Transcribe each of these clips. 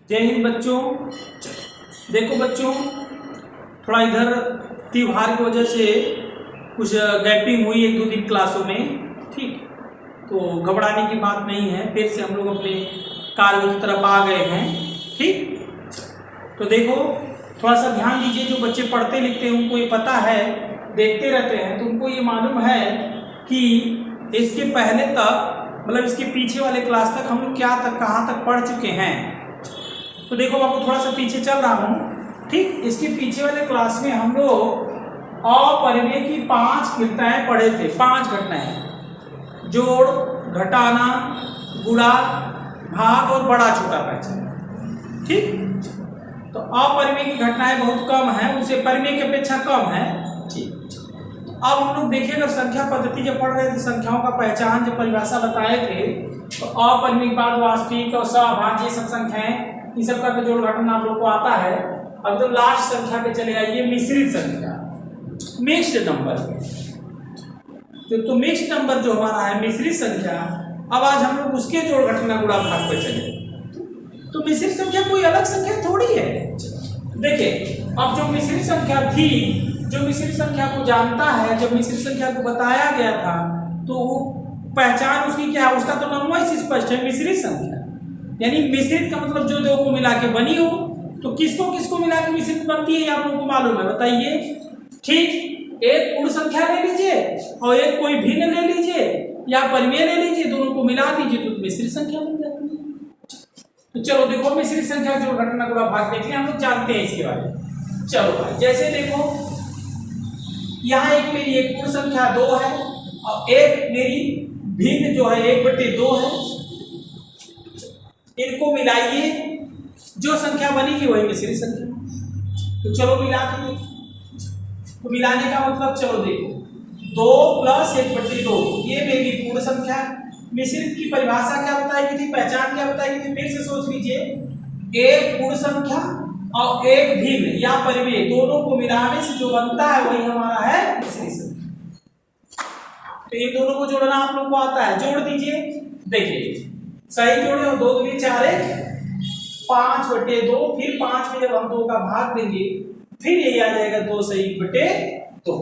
जय हिंद बच्चों। देखो बच्चों, थोड़ा इधर त्योहार की वजह से कुछ गैपिंग हुई 1-2 दिन क्लासों में, ठीक। तो घबराने की बात नहीं है, फिर से हम लोग अपने कार्य की तरफ आ गए हैं, ठीक। तो देखो थोड़ा सा ध्यान दीजिए, जो बच्चे पढ़ते लिखते हैं उनको ये पता है, देखते रहते हैं तो उनको ये मालूम है कि इसके पहले तक मतलब इसके पीछे वाले क्लास तक हम लोग क्या तक कहाँ तक पढ़ चुके हैं। तो देखो आपको थोड़ा सा पीछे चल रहा हूँ, ठीक। इसके पीछे वाले क्लास में हम लोग अपरिमेय की 5 घटनाएं पढ़े थे। 5 घटनाएं: जोड़, घटाना, गुणा, भाग और बड़ा छोटा पहचान, ठीक। तो अपरिमेय की घटनाएं बहुत कम है, उनसे परिमेय की अपेक्षा कम है, ठीक। अब हम लोग देखिए, अगर संख्या पद्धति जब पढ़ रहे थे, संख्याओं का पहचान जब परिभाषा बताए थे, तो अपरिमेय के बाद वास्तविक और सहभाज्य सब संख्याएं, इन सब का तो जोड़ घटाना आप लोग को आता है। अब तो लास्ट संख्या पे चले आइए, मिश्रित संख्या, मिक्स्ड नंबर। तो मिक्स्ड नंबर जो हमारा है मिश्रित संख्या, अब आज हम लोग उसके जोड़ घटाना गुणा भाग पे चले। तो मिश्रित संख्या कोई अलग संख्या थोड़ी है। देखिए, अब जो मिश्रित संख्या थी, जो मिश्रित संख्या को जानता है, जब मिश्रित संख्या को बताया गया था तो वो पहचान उसकी क्या है, उसका तो नाम ही स्पष्ट है, मिश्रित संख्या। यानी मिश्रित का मतलब जो दो को मिला के बनी हो। तो किसको किसको मिला के मिश्रित बनती है आप लोगों को मालूम है, बताइए, ठीक। एक पूर्ण संख्या ले लीजिए और एक कोई भिन्न ले लीजिए या परिमेय ले लीजिए, दोनों को मिला दीजिए तो मिश्रित संख्या बन जाती है। तो चलो देखो, मिश्रित संख्या जो घटना गुणा भाग देख लिया, हम लोग जानते हैं इसके बारे में। चलो भाई, जैसे देखो यहाँ एक मेरी एक पूर्ण संख्या 2 है और एक मेरी भिन्न जो है 1/2 है। इनको मिलाइए, जो संख्या बनेगी वही मिश्रित संख्या। तो चलो मिला के, तो मिलाने का मतलब चलो देखो, 2 + 1/2 ये मेरी पूर्ण संख्या। मिश्रित की परिभाषा क्या बताएगी थी, पहचान क्या बताएगी थी, फिर से सोच लीजिए। एक पूर्ण संख्या और एक भिन्न या परिमेय, दोनों को मिलाने से जो बनता है वही हमारा है मिश्रित संख्या। तो इन दोनों को जोड़ना आप लोग को आता है, जोड़ दीजिए। देखिए, सही जोड़े और 2 दूनी 4 1 5/2, फिर 5 में जब हम 2 का भाग देंगे फिर यही आ जाएगा 2 सही 1/2।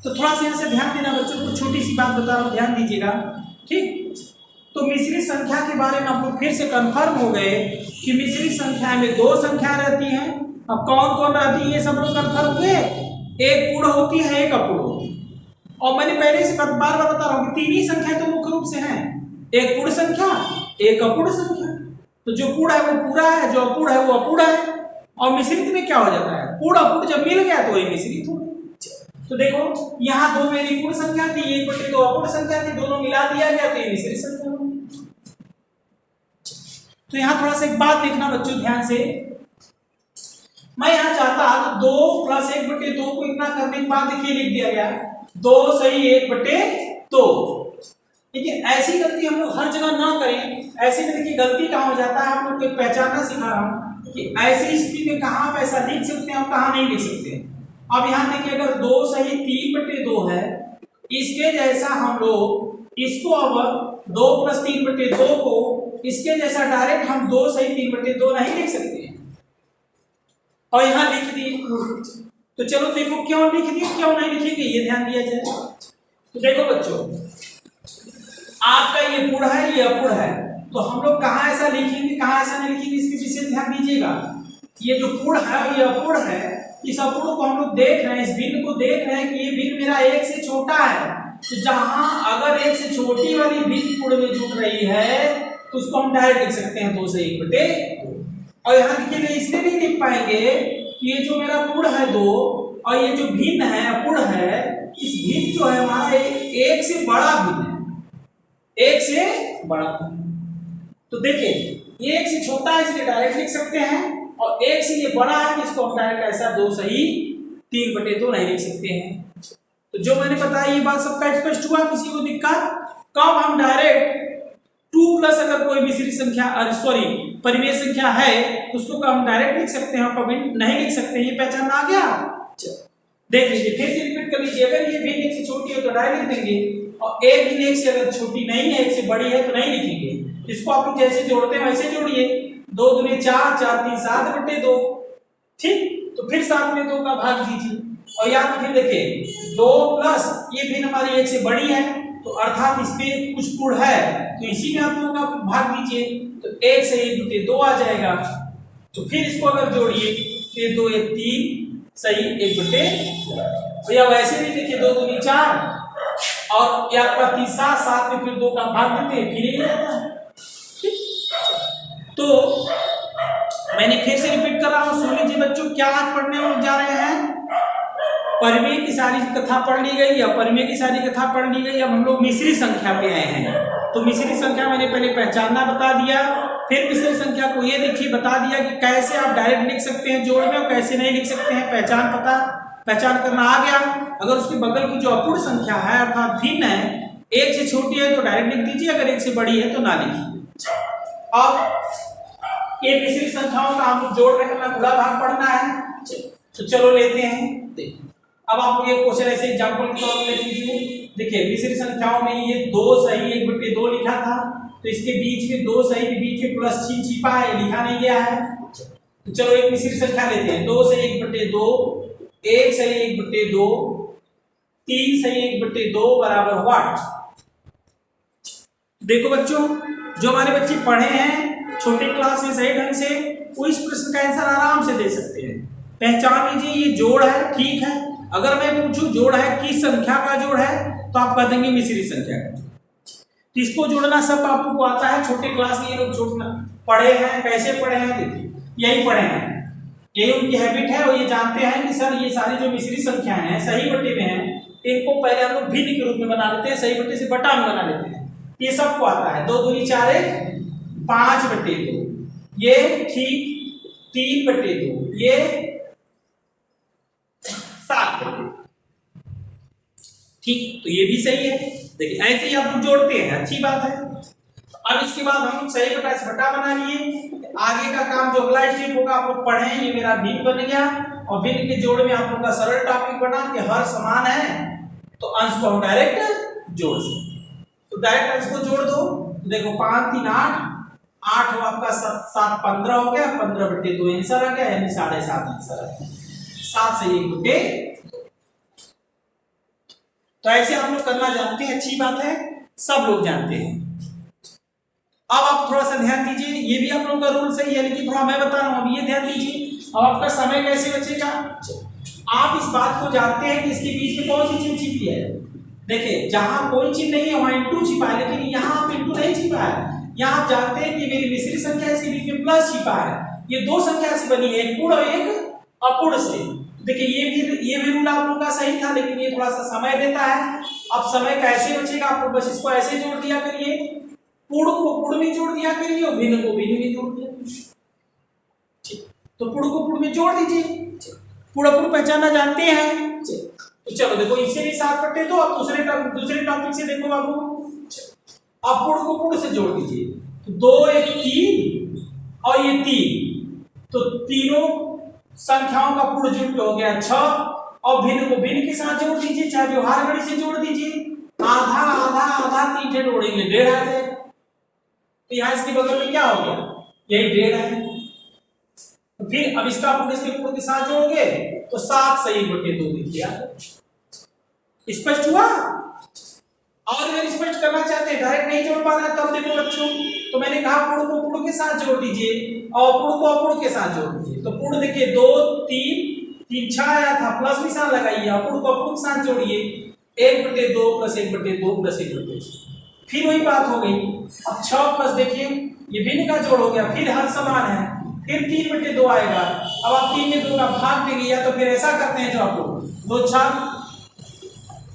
तो थोड़ा सा यहाँ से ध्यान देना बच्चों को, छोटी सी बात बता रहा हूँ, ध्यान दीजिएगा, ठीक। तो मिश्रित संख्या के बारे में आप लोग फिर से कंफर्म हो गए कि मिश्रित संख्या में 2 संख्या रहती हैं। अब कौन कौन रहती है ये सब लोग कंफर्म हुए। एक पूर्ण होती है, एक अपूर्ण होती है। और मैंने पहले से बार बार बता रहा हूँ कि 3 ही संख्या तो मुख्य रूप से हैं, एक पूर्ण संख्या, एक अपूर्ण संख्या। तो जो पूर्ण है वो पूरा है, जो अपूर्ण है वो अपूर्ण है। और मिश्रित में क्या हो जाता है, पूर्ण अपूर्ण जब मिल गया तो वही मिश्रित हो गया। तो देखो, यहाँ 2 मेरी पूर्ण संख्या थी, 1/2 अपूर्ण संख्या थी, दोनों मिला दिया गया तो ये मिश्रित संख्या हो गई। तो यहाँ थोड़ा सा एक बात देखना बच्चों ध्यान से, मैं यहाँ चाहता तो 2 + 1/2 को इतना करने के बाद देखिए लिख दिया गया 2 सही 1/2। ठीक है, ऐसी गलती हम लोग हर जगह ना करें। ऐसे में देखिए गलती कहाँ हो जाता है, आप लोग को पहचानना सिखा रहा हूँ कि ऐसी स्थिति में कहाँ आप ऐसा लिख सकते हैं और कहाँ नहीं लिख सकते। अब यहाँ देखिए, अगर 2 सही 3/2 है, इसके जैसा हम लोग इसको अब 2 + 3/2 को इसके जैसा डायरेक्ट हम 2 सही 3/2 नहीं लिख सकते और यहाँ लिख दिए। तो चलो देखो क्यों लिख दिए, क्यों नहीं लिखेंगे, ये ध्यान दिया जाए। तो देखो बच्चों, आपका ये पूर्ण है, ये अपूर्ण है, तो हम लोग कहाँ ऐसा लिखेंगे, कहाँ ऐसा नहीं लिखेंगे, इसके विशेष ध्यान दीजिएगा। ये जो पूर्ण है ये अपूर्ण है, इस अपूर्ण को हम लोग देख रहे हैं, इस भिन्न को देख रहे हैं कि ये भिन्न मेरा 1 से छोटा है। तो जहां अगर 1 से छोटी वाली भिन्न पूर्ण में जुड़ रही है तो उसको हम डायरेक्ट लिख सकते हैं 2 से 1/2। और यहाँ देखिए, इसलिए नहीं लिख पाएंगे कि ये जो मेरा पूर्ण है 2 और ये जो भिन्न है अपूर्ण है, इस भिन्न जो है हमारा 1 से बड़ा भिन्न है, 1 से बड़ा। तो देखिए, ये 1 से छोटा है इसलिए डायरेक्ट लिख सकते हैं, और 1 से ये बड़ा है तो इसको हम डायरेक्ट ऐसा 2 सही 3/2 नहीं लिख सकते हैं। तो जो मैंने बताया ये बात सबका स्पष्ट हुआ, किसी को दिक्कत। कब हम डायरेक्ट 2+ अगर कोई मिश्रित संख्या सॉरी परिमेय संख्या है तो उसको हम डायरेक्ट लिख सकते हैं और कभी नहीं लिख सकते हैं, ये पहचान आ गया। देख लीजिए, फिर से रिपीट कर लीजिए, अगर ये भी 1 से छोटी है तो डायरेक्ट लिख देंगे, और एक भी 1 से अगर छोटी नहीं है, 1 से बड़ी है तो नहीं लिखेंगे। इसको आप लोग जैसे जोड़ते हैं वैसे जोड़िए। 2 दूनी 4, 4 3 7 बटे 2। ठीक, तो फिर 7 में 2 का भाग दीजिए। और यहाँ पे फिर देखिए 2 प्लस ये फिर हमारी 1 से बड़ी है, तो अर्थात इस पे कुछ पूर्ण है, तो इसी में आप लोगों का भाग दीजिए, तो 1 से 1 बटे 2 आ जाएगा। तो फिर इसको अगर जोड़िए, फिर 2 1 3 सही 1 बटे, तो या वैसे भी देखिए 2 दूनी 4 और या आपका 3 7 में फिर 2 का भाग देते हैं, फिर ये आता है। तो मैंने फिर से रिपीट कर रहा हूं, सुन लीजिए बच्चों, क्या आज पढ़ने हम जा रहे हैं? परिमेय की सारी कथा पढ़ ली गई, अब परिमेय की सारी कथा पढ़ ली गई, अब हम लोग मिश्री संख्या पे आए हैं। तो मिश्री संख्या मैंने पहले पहचानना बता दिया, फिर मिश्री संख्या को ये देखिए बता दिया कि कैसे आप डायरेक्ट लिख सकते हैं जोड़ में और कैसे नहीं लिख सकते हैं, पहचान करना आ गया। अगर उसके बगल की जो अपूर्ण संख्या है अर्थात भिन्न है, 1 से छोटी है तो डायरेक्ट लिख दीजिए, अगर 1 से बड़ी है तो ना लिखिए। अब ये मिश्री संख्याओं का हम जोड़ में करना, गुणा भाग पढ़ना है, तो चलो लेते हैं। देखिए अब आप ये क्वेश्चन ऐसे एग्जांपल के तौर पे लीजिए। देखिए मिश्री संख्याओं में ये 2 सही 1 बटे 2 लिखा था, तो इसके बीच में 2 सही के बीच में प्लस चिन्ह छिपा है, लिखा नहीं गया है। तो चलो एक मिश्री संख्या लेते हैं, 2 से 1 बटे 2, 1 सही 1 बटे 2, 3 सही 1 बटे 2 बराबर व्हाट? देखो बच्चों, जो हमारे बच्चे पढ़े हैं छोटे क्लास में सही ढंग से, वो इस प्रश्न का आंसर आराम से दे सकते हैं। पहचान लीजिए ये जोड़ है, ठीक है। अगर मैं पूछूं जोड़ है किस संख्या का जोड़ है, तो आप कह देंगे मिश्री संख्या का। तो इसको जोड़ना सब आपको आता है, छोटे क्लास में ये लोग जोड़ना पढ़े हैं। कैसे पढ़े हैं? देखिए यही पढ़े हैं, यही उनकी हैबिट है, और ये जानते हैं कि सर ये सारी जो मिश्री संख्याएं हैं सही बटे में हैं, इनको पहले हम लोग भिन्न के रूप में बना लेते हैं, सही बटे से बटा में बना लेते हैं। ये सबको आता है। 2 दूनी 4 1 5 बटे 2, ये ठीक 3 बटे 2, ये 7 बटे 2, ठीक। तो ये भी सही है। देखिए ऐसे ही आप जोड़ते हैं, अच्छी बात है। अब इसके बाद हम सही बटा से बटा बना लिए। आगे का काम जो अगला स्टेप होगा आप लोग पढ़े, ये मेरा भिन्न बन गया, और भिन्न के जोड़ में आप लोग का सरल टॉपिक बना कि हर समान है तो अंश को हम डायरेक्ट जोड़ सकते। तो डायरेक्ट अंश को जोड़ दो, देखो 5 3 8 8 हो आपका 7 15 हो गया, 15 बटे 2 आंसर आ गया, यानी 7.5 आंसर आ गया। 7 से 1 बटे। तो ऐसे हम लोग करना जानते हैं, अच्छी बात है, सब लोग जानते हैं। अब आप थोड़ा सा ध्यान दीजिए, ये भी आप लोगों का रूल सही है, लेकिन थोड़ा मैं बता रहा हूं, अब ये ध्यान दीजिए। अब आपका समय कैसे बचेगा? आप इस बात को जानते हैं कि इसके बीच में कौन सी चीज छिपी है। देखिए जहां कोई चीज नहीं है वहां इंटू छिपा है, लेकिन यहाँ आप इंटू नहीं छिपा है। यहाँ आप जानते हैं कि मेरी मिश्री संख्या इसके बीच में प्लस छिपा है। ये 2 संख्या से बनी है, एक पूर्ण और एक अपूर्ण से। देखिए ये भी रूल आप लोगों का सही था, लेकिन ये थोड़ा सा समय देता है। अब समय कैसे बचेगा? आप लोग बस इसको ऐसे जोड़ दिया करिए, पूर्ण को पूर्ण में जोड़ दिया करिए और भिन्न को भिन्न में जोड़ दिया करिए। ठीक, तो पूर्ण को पूर्ण में जोड़ दीजिए। पूर्ण पहचानना जानते हैं। तो चलो देखो, इससे भी 7 बटे 2। अब दूसरे टॉपिक से देखो बाबू, अब पूर्ण को पूर्ण से जोड़ दीजिए। तो 2 1 3 और ये 3, तो तीनों संख्याओं का पूर्ण जोड़ हो गया 6, और भिन्न को भिन्न के साथ जोड़ दीजिए, चाहे व्यवहार गणित से जोड़ दीजिए। आधा आधा आधा 3 ठे जोड़ेंगे 1.5 आ जाएगा। तो यहाँ इसके बगल में क्या हो गया? यही 1.5 है। तो फिर अब इसका पूर्ण इसके पूर्ण के साथ जोड़ोगे तो 7 से 1 बटे 2 दिख गया। स्पष्ट हुआ? और अगर स्पष्ट करना चाहते हैं, डायरेक्ट नहीं जोड़ पा रहे तब देखो बच्चों, तो मैंने कहा पूर्ण को पूर्ण के साथ जोड़ दीजिए और अपूर्ण को अपूर्ण के साथ जोड़ दीजिए। तो पूर्ण देखिए 2 3 3 6 आया था, प्लस निशान लगाइए, अपूर्ण को अपूर्ण के साथ जोड़िए, 1 बटे 2 प्लस 1 बटे 2 प्लस 1 बटे 2, फिर वही बात हो गई। अब 6 प्लस देखिए ये भिन्न का जोड़ हो गया, फिर हर समान है, फिर 3 बटे 2 आएगा। अब आप 3 में 2 का भाग देंगे, या तो फिर ऐसा करते हैं जो आप लोग 2 6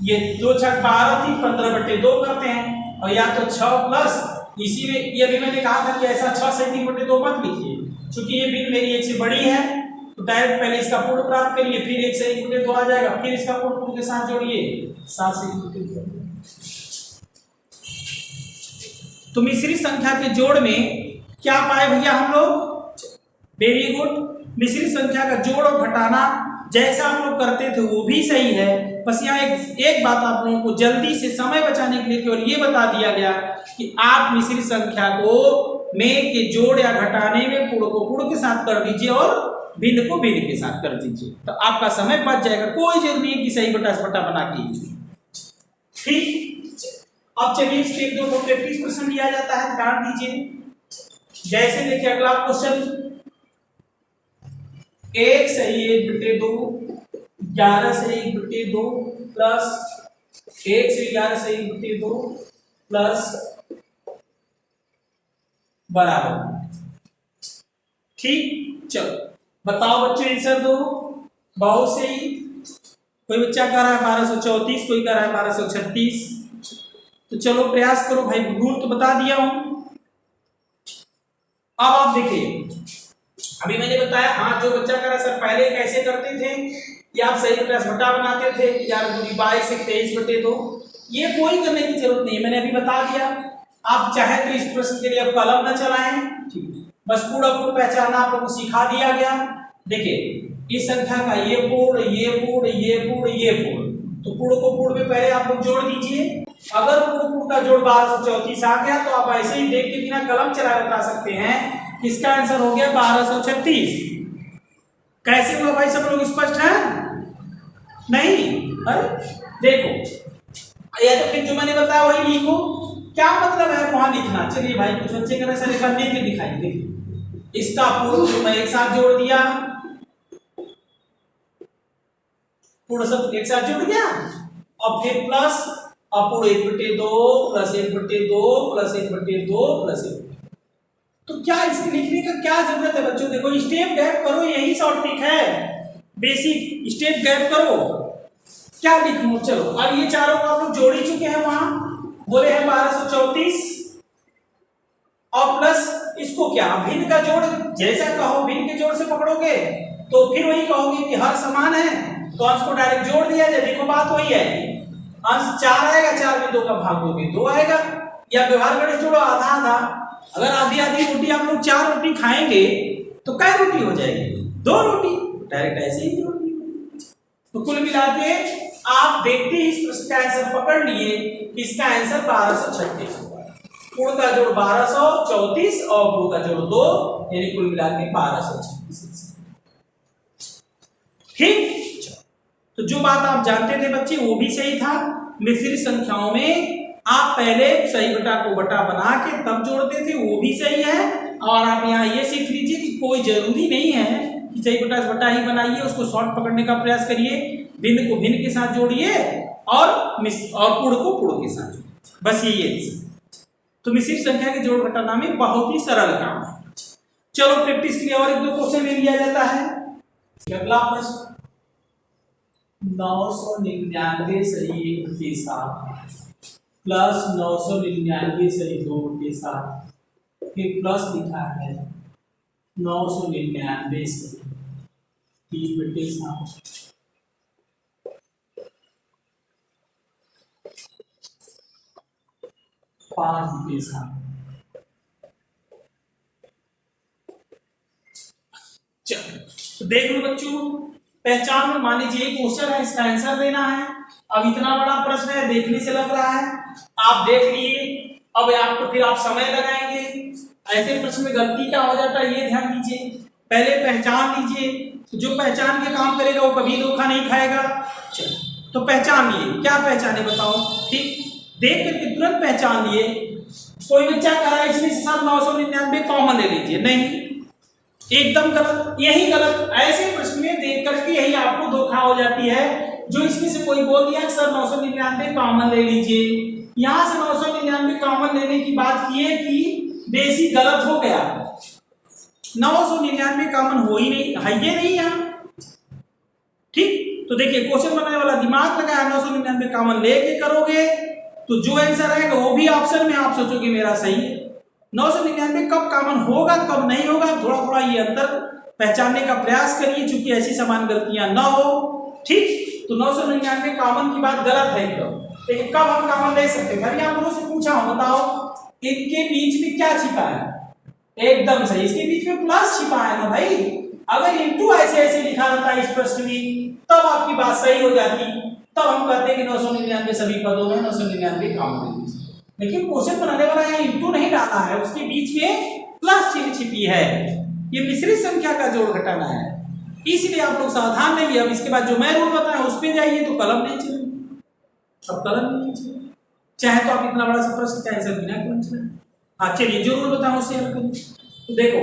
ये 2 6 12 3 15 बटे 2 करते हैं, और या तो 6 प्लस इसी में, ये भी मैंने कहा था कि ऐसा 6 से 3 बटे 2 मत लिखिए, क्योंकि ये भिन्न मेरी 1 से बड़ी है। तो डायरेक्ट पहले इसका पूर्ण प्राप्त करिए, फिर 1 से 1 बटे 2 आ जाएगा, फिर इसका पूर्ण के साथ जोड़िए 7 से 1 बटे 2। तो मिश्री संख्या के जोड़ में क्या पाए भैया हम लोग? Very good. मिश्री संख्या का जोड़ और घटाना जैसा हम लोग करते थे वो भी सही है, बस यहाँ एक बात आप लोगों को जल्दी से समय बचाने के लिए केवल ये बता दिया गया कि आप मिश्री संख्या को में के जोड़ या घटाने में पूर्ण को पूर्ण के साथ कर दीजिए और भिन्न को भिन्न के साथ कर दीजिए, तो आपका समय बच जाएगा। कोई जरूरी है कि सही बटा बटा बना के लीजिए। ठीक, अब चलिए स्टेप 2 को प्रैक्टिस प्रश्न लिया जाता है, ध्यान दीजिए। जैसे देखिए अगला क्वेश्चन, 1 सही 1/2, 11 सही 1/2 प्लस 1 से 11 सही 1/2 प्लस बराबर। ठीक, चलो बताओ बच्चे आंसर दो। बहुत सही, कोई बच्चा कह रहा है 1234, कोई कह रहा है 1236। तो चलो प्रयास करो भाई, रूल तो बता दिया हूं। अब आप देखिए, अभी मैंने बताया, हाँ जो बच्चा कह रहा है सर पहले कैसे करते थे, या आप सही बटा बटा बनाते थे, 11×22 से 23/2, ये कोई करने की जरूरत नहीं है, मैंने अभी बता दिया। आप चाहे तो इस प्रश्न के लिए आप कलम न चलाएं, ठीक, बस पूरा पूर्ण पहचाना आप लोगों को सिखा दिया गया। देखिए इस संख्या का ये पूर्ण, ये पूर्ण, ये पूर्ण, ये पूर्ण, तो पूर्ण को पूर्ण में पहले आप लोग जोड़ दीजिए। अगर पूर्ण पूर्ण का जोड़ 1234 आ गया तो आप ऐसे ही देख के बिना कलम चलाए बता सकते हैं कि इसका आंसर हो गया 1236। कैसे हुआ भाई, सब लोग स्पष्ट है? नहीं? अरे देखो, या तो फिर जो मैंने बताया वही लिखो, क्या मतलब है वहां लिखना। चलिए भाई, कुछ बच्चे कह रहे सर लिखा लिख के दिखाई। देखिए इसका पूर्ण मैं एक साथ जोड़ दिया, पूर्ण सब एक साथ जुड़ गया, और फिर प्लस, और पूर्ण 1/2 प्लस 1/2 प्लस 1/2 प्लस 1। तो क्या इसमें लिखने का क्या जरूरत है बच्चों? देखो स्टेप गैप करो, यही शॉर्ट ट्रिक है, बेसिक स्टेप गैप करो। क्या लिखूं? चलो अब ये चारों को आप लोग जोड़ ही चुके हैं, वहां बोले हैं 1234 और प्लस इसको क्या भिन्न का जोड़, जैसा कहो भिन्न के जोड़ से पकड़ोगे तो फिर वही कहोगे कि हर समान है, तो अंश को डायरेक्ट जोड़ दिया जाए। देखो बात वही है, अंश 4 आएगा, 4 में 2 का भाग दोगे 2 आएगा, या व्यवहार गणित जोड़ो आधा आधा। अगर आधी आधी रोटी आप लोग 4 रोटी खाएंगे तो कै रोटी हो जाएगी? 2 रोटी, डायरेक्ट ऐसे ही जोड़ दी। तो कुल मिला के आप देखते ही इस प्रश्न का आंसर पकड़ लिए कि इसका आंसर 1236 होगा। पूर्ण का जोड़ 1234 और पूर्ण का जोड़ 2, यानी कुल मिला के 1236। ठीक, तो जो बात आप जानते थे बच्चे वो भी सही था। मिश्रित संख्याओं में आप पहले सही बटा को बटा बना के तब जोड़ते थे, वो भी सही है। और आप यहाँ ये सीख लीजिए कि कोई जरूरी नहीं है कि सही बटा से बटा ही बनाइए, उसको शॉर्ट पकड़ने का प्रयास करिए, भिन्न को भिन्न के साथ जोड़िए और पूर्ण को पूर्ण के साथ जोड़िए, बस यही है। तो मिश्रित संख्या के जोड़ घटाना में बहुत ही सरल काम है। चलो प्रैक्टिस के लिए और एक दो क्वेश्चन ले लिया जाता है। अगला प्रश्न, 999 सही 1/7 प्लस 999 सही 2/7, फिर प्लस लिखा है 999 सही 3/7, 5/7। चलो तो देख लो बच्चों, पहचान में मान लीजिए एक क्वेश्चन है, इसका आंसर देना है। अब इतना बड़ा प्रश्न है, देखने से लग रहा है, आप देख लिए। अब आप तो फिर आप समय लगाएंगे, ऐसे प्रश्न में गलती क्या हो जाता है ये ध्यान दीजिए। पहले पहचान लीजिए, जो पहचान के काम करेगा वो कभी धोखा नहीं खाएगा। चलो तो पहचान लिए, क्या पहचाने बताओ? ठीक, देख करके तुरंत पहचान लिए। कोई बच्चा कह रहा है इसमें से सब 999 कॉमन ले लीजिए, नहीं, एकदम गलत, यही गलत। ऐसे प्रश्न में देख करके यही आपको धोखा हो जाती है। जो इसमें से कोई बोल दिया सर 999 कॉमन ले लीजिए, यहां से 999 कॉमन लेने की बात की है कि बेसिक गलत हो गया। 999 कॉमन हो ही नहीं, है ये नहीं यहाँ। ठीक, तो देखिए क्वेश्चन बनाने वाला दिमाग लगाया, 999 कॉमन लेके करोगे तो जो आंसर आएगा वो भी ऑप्शन में आप सोचोगे मेरा सही है। 999 कब कॉमन होगा कब नहीं होगा, थोड़ा थोड़ा ये अंतर पहचानने का प्रयास करिए, चूंकि ऐसी समान गलतियां ना हो। ठीक, तो 999 कॉमन की बात गलत है एकदम, लेकिन कब हम कॉमन ले सकते हैं? मैंने आप लोगों से पूछा हो, बताओ इनके बीच में क्या छिपा है? एकदम सही, इसके बीच में प्लस छिपा है ना भाई। अगर इंटू ऐसे ऐसे लिखा रहता है इस प्रश्न में तब आपकी बात सही हो जाती, तब हम कहते हैं कि 999 सभी पदों में 999 कॉमन ले लीजिए। लेकिन क्वेश्चन बनाने वाला यहाँ इंटू नहीं डाला है, उसके बीच में प्लस चिन्ह छिपी है। ये मिश्रित संख्या का जोड़ घटाना है, इसलिए आप लोग सावधान रहिए। अब इसके बाद जो मैं रूल बताया उस पे जाइए तो कलम नहीं चलेगी, अब कलम नहीं चलेगी, चाहे तो आप इतना बड़ा सा प्रश्न का आंसर बिना कलम चलाए। हाँ चलिए जो रूल बताऊं उससे हल करिए। तो देखो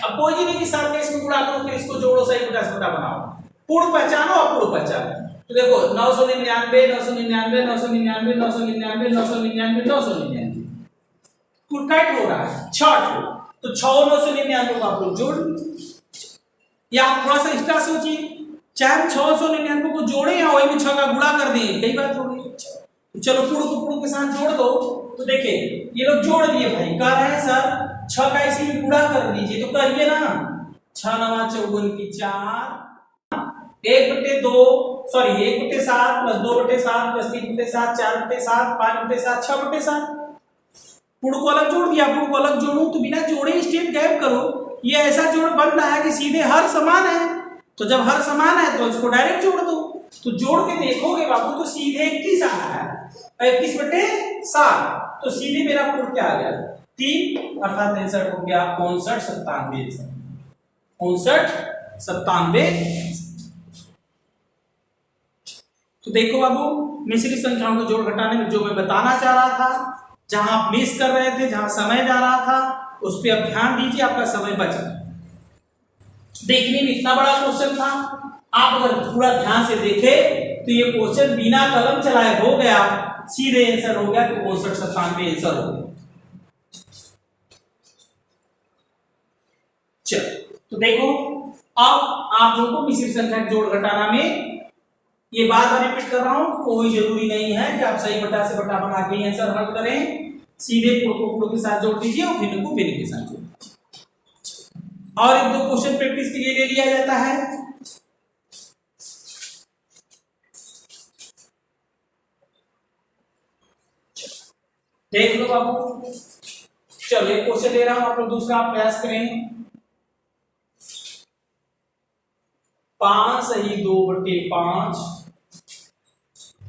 अपोजिट के साथ में इसमें गुणा करो, फिर इसको जोड़ो, सही बटा से बटा बनाओ, पूर्ण पहचानो अपूर्ण पहचानो। तो देखो 999 999 999 999 999 999 कुल काट हो रहा है 6, तो 6 999 को आप लोग जोड़ लीजिए। या आप थोड़ा सा एक्स्ट्रा सोचिए, चाहे 699 को जोड़े या वही में 6 का गुणा कर दें, कई बात हो गई। चलो पूर्ण को पूर्ण के साथ जोड़ दो। तो देखिए ये लोग जोड़ दिए भाई, कह रहे हैं सर 6 का इसी में गुणा कर दीजिए, तो करिए ना। 6 9 54 की 4 1/2 सॉरी 1/7 प्लस 2/7 प्लस 3/7 4/7 5/7 6/7। पूर्ण को अलग जोड़ दिया, पूर्ण को अलग जोड़ूं तो बिना जोड़े स्टेप गैप करो। ये ऐसा जोड़ बन रहा है कि सीधे हर समान है, तो जब हर समान है तो इसको डायरेक्ट जोड़ दो। तो जोड़ के देखोगे बाबू तो सीधे 21 आ रहा है, 21/7, तो सीधे मेरा पूर्ण क्या आ गया 3 अर्थात आंसर हो गया 59 97। तो देखो बाबू मिश्रित संख्याओं को जोड़ घटाने में जो मैं बताना चाह रहा था, जहां आप मिस कर रहे थे, जहां समय जा रहा था, उस पर अब ध्यान दीजिए, आपका समय बच रहा। देखने में इतना बड़ा क्वेश्चन था, आप अगर पूरा ध्यान से देखे तो ये क्वेश्चन बिना कलम चलाए हो गया, सीधे आंसर हो गया, तो 59 97 आंसर हो गया। चलो तो देखो अब आप लोगों को मिश्रित संख्या के जोड़ घटाना में ये बात मैं रिपीट कर रहा हूं, कोई जरूरी नहीं है कि आप सही बटा से बटा बना के आंसर हल करें, सीधे पूर्ण को पूर्ण के साथ जोड़ दीजिए और भिन्न को भिन्न के साथ जोड़ दीजिए। और एक दो क्वेश्चन प्रैक्टिस के लिए ले लिया जाता है। देख लो बाबू, चलो एक क्वेश्चन ले रहा हूं, आप लोग दूसरा प्रयास करें। 5 सही 2/5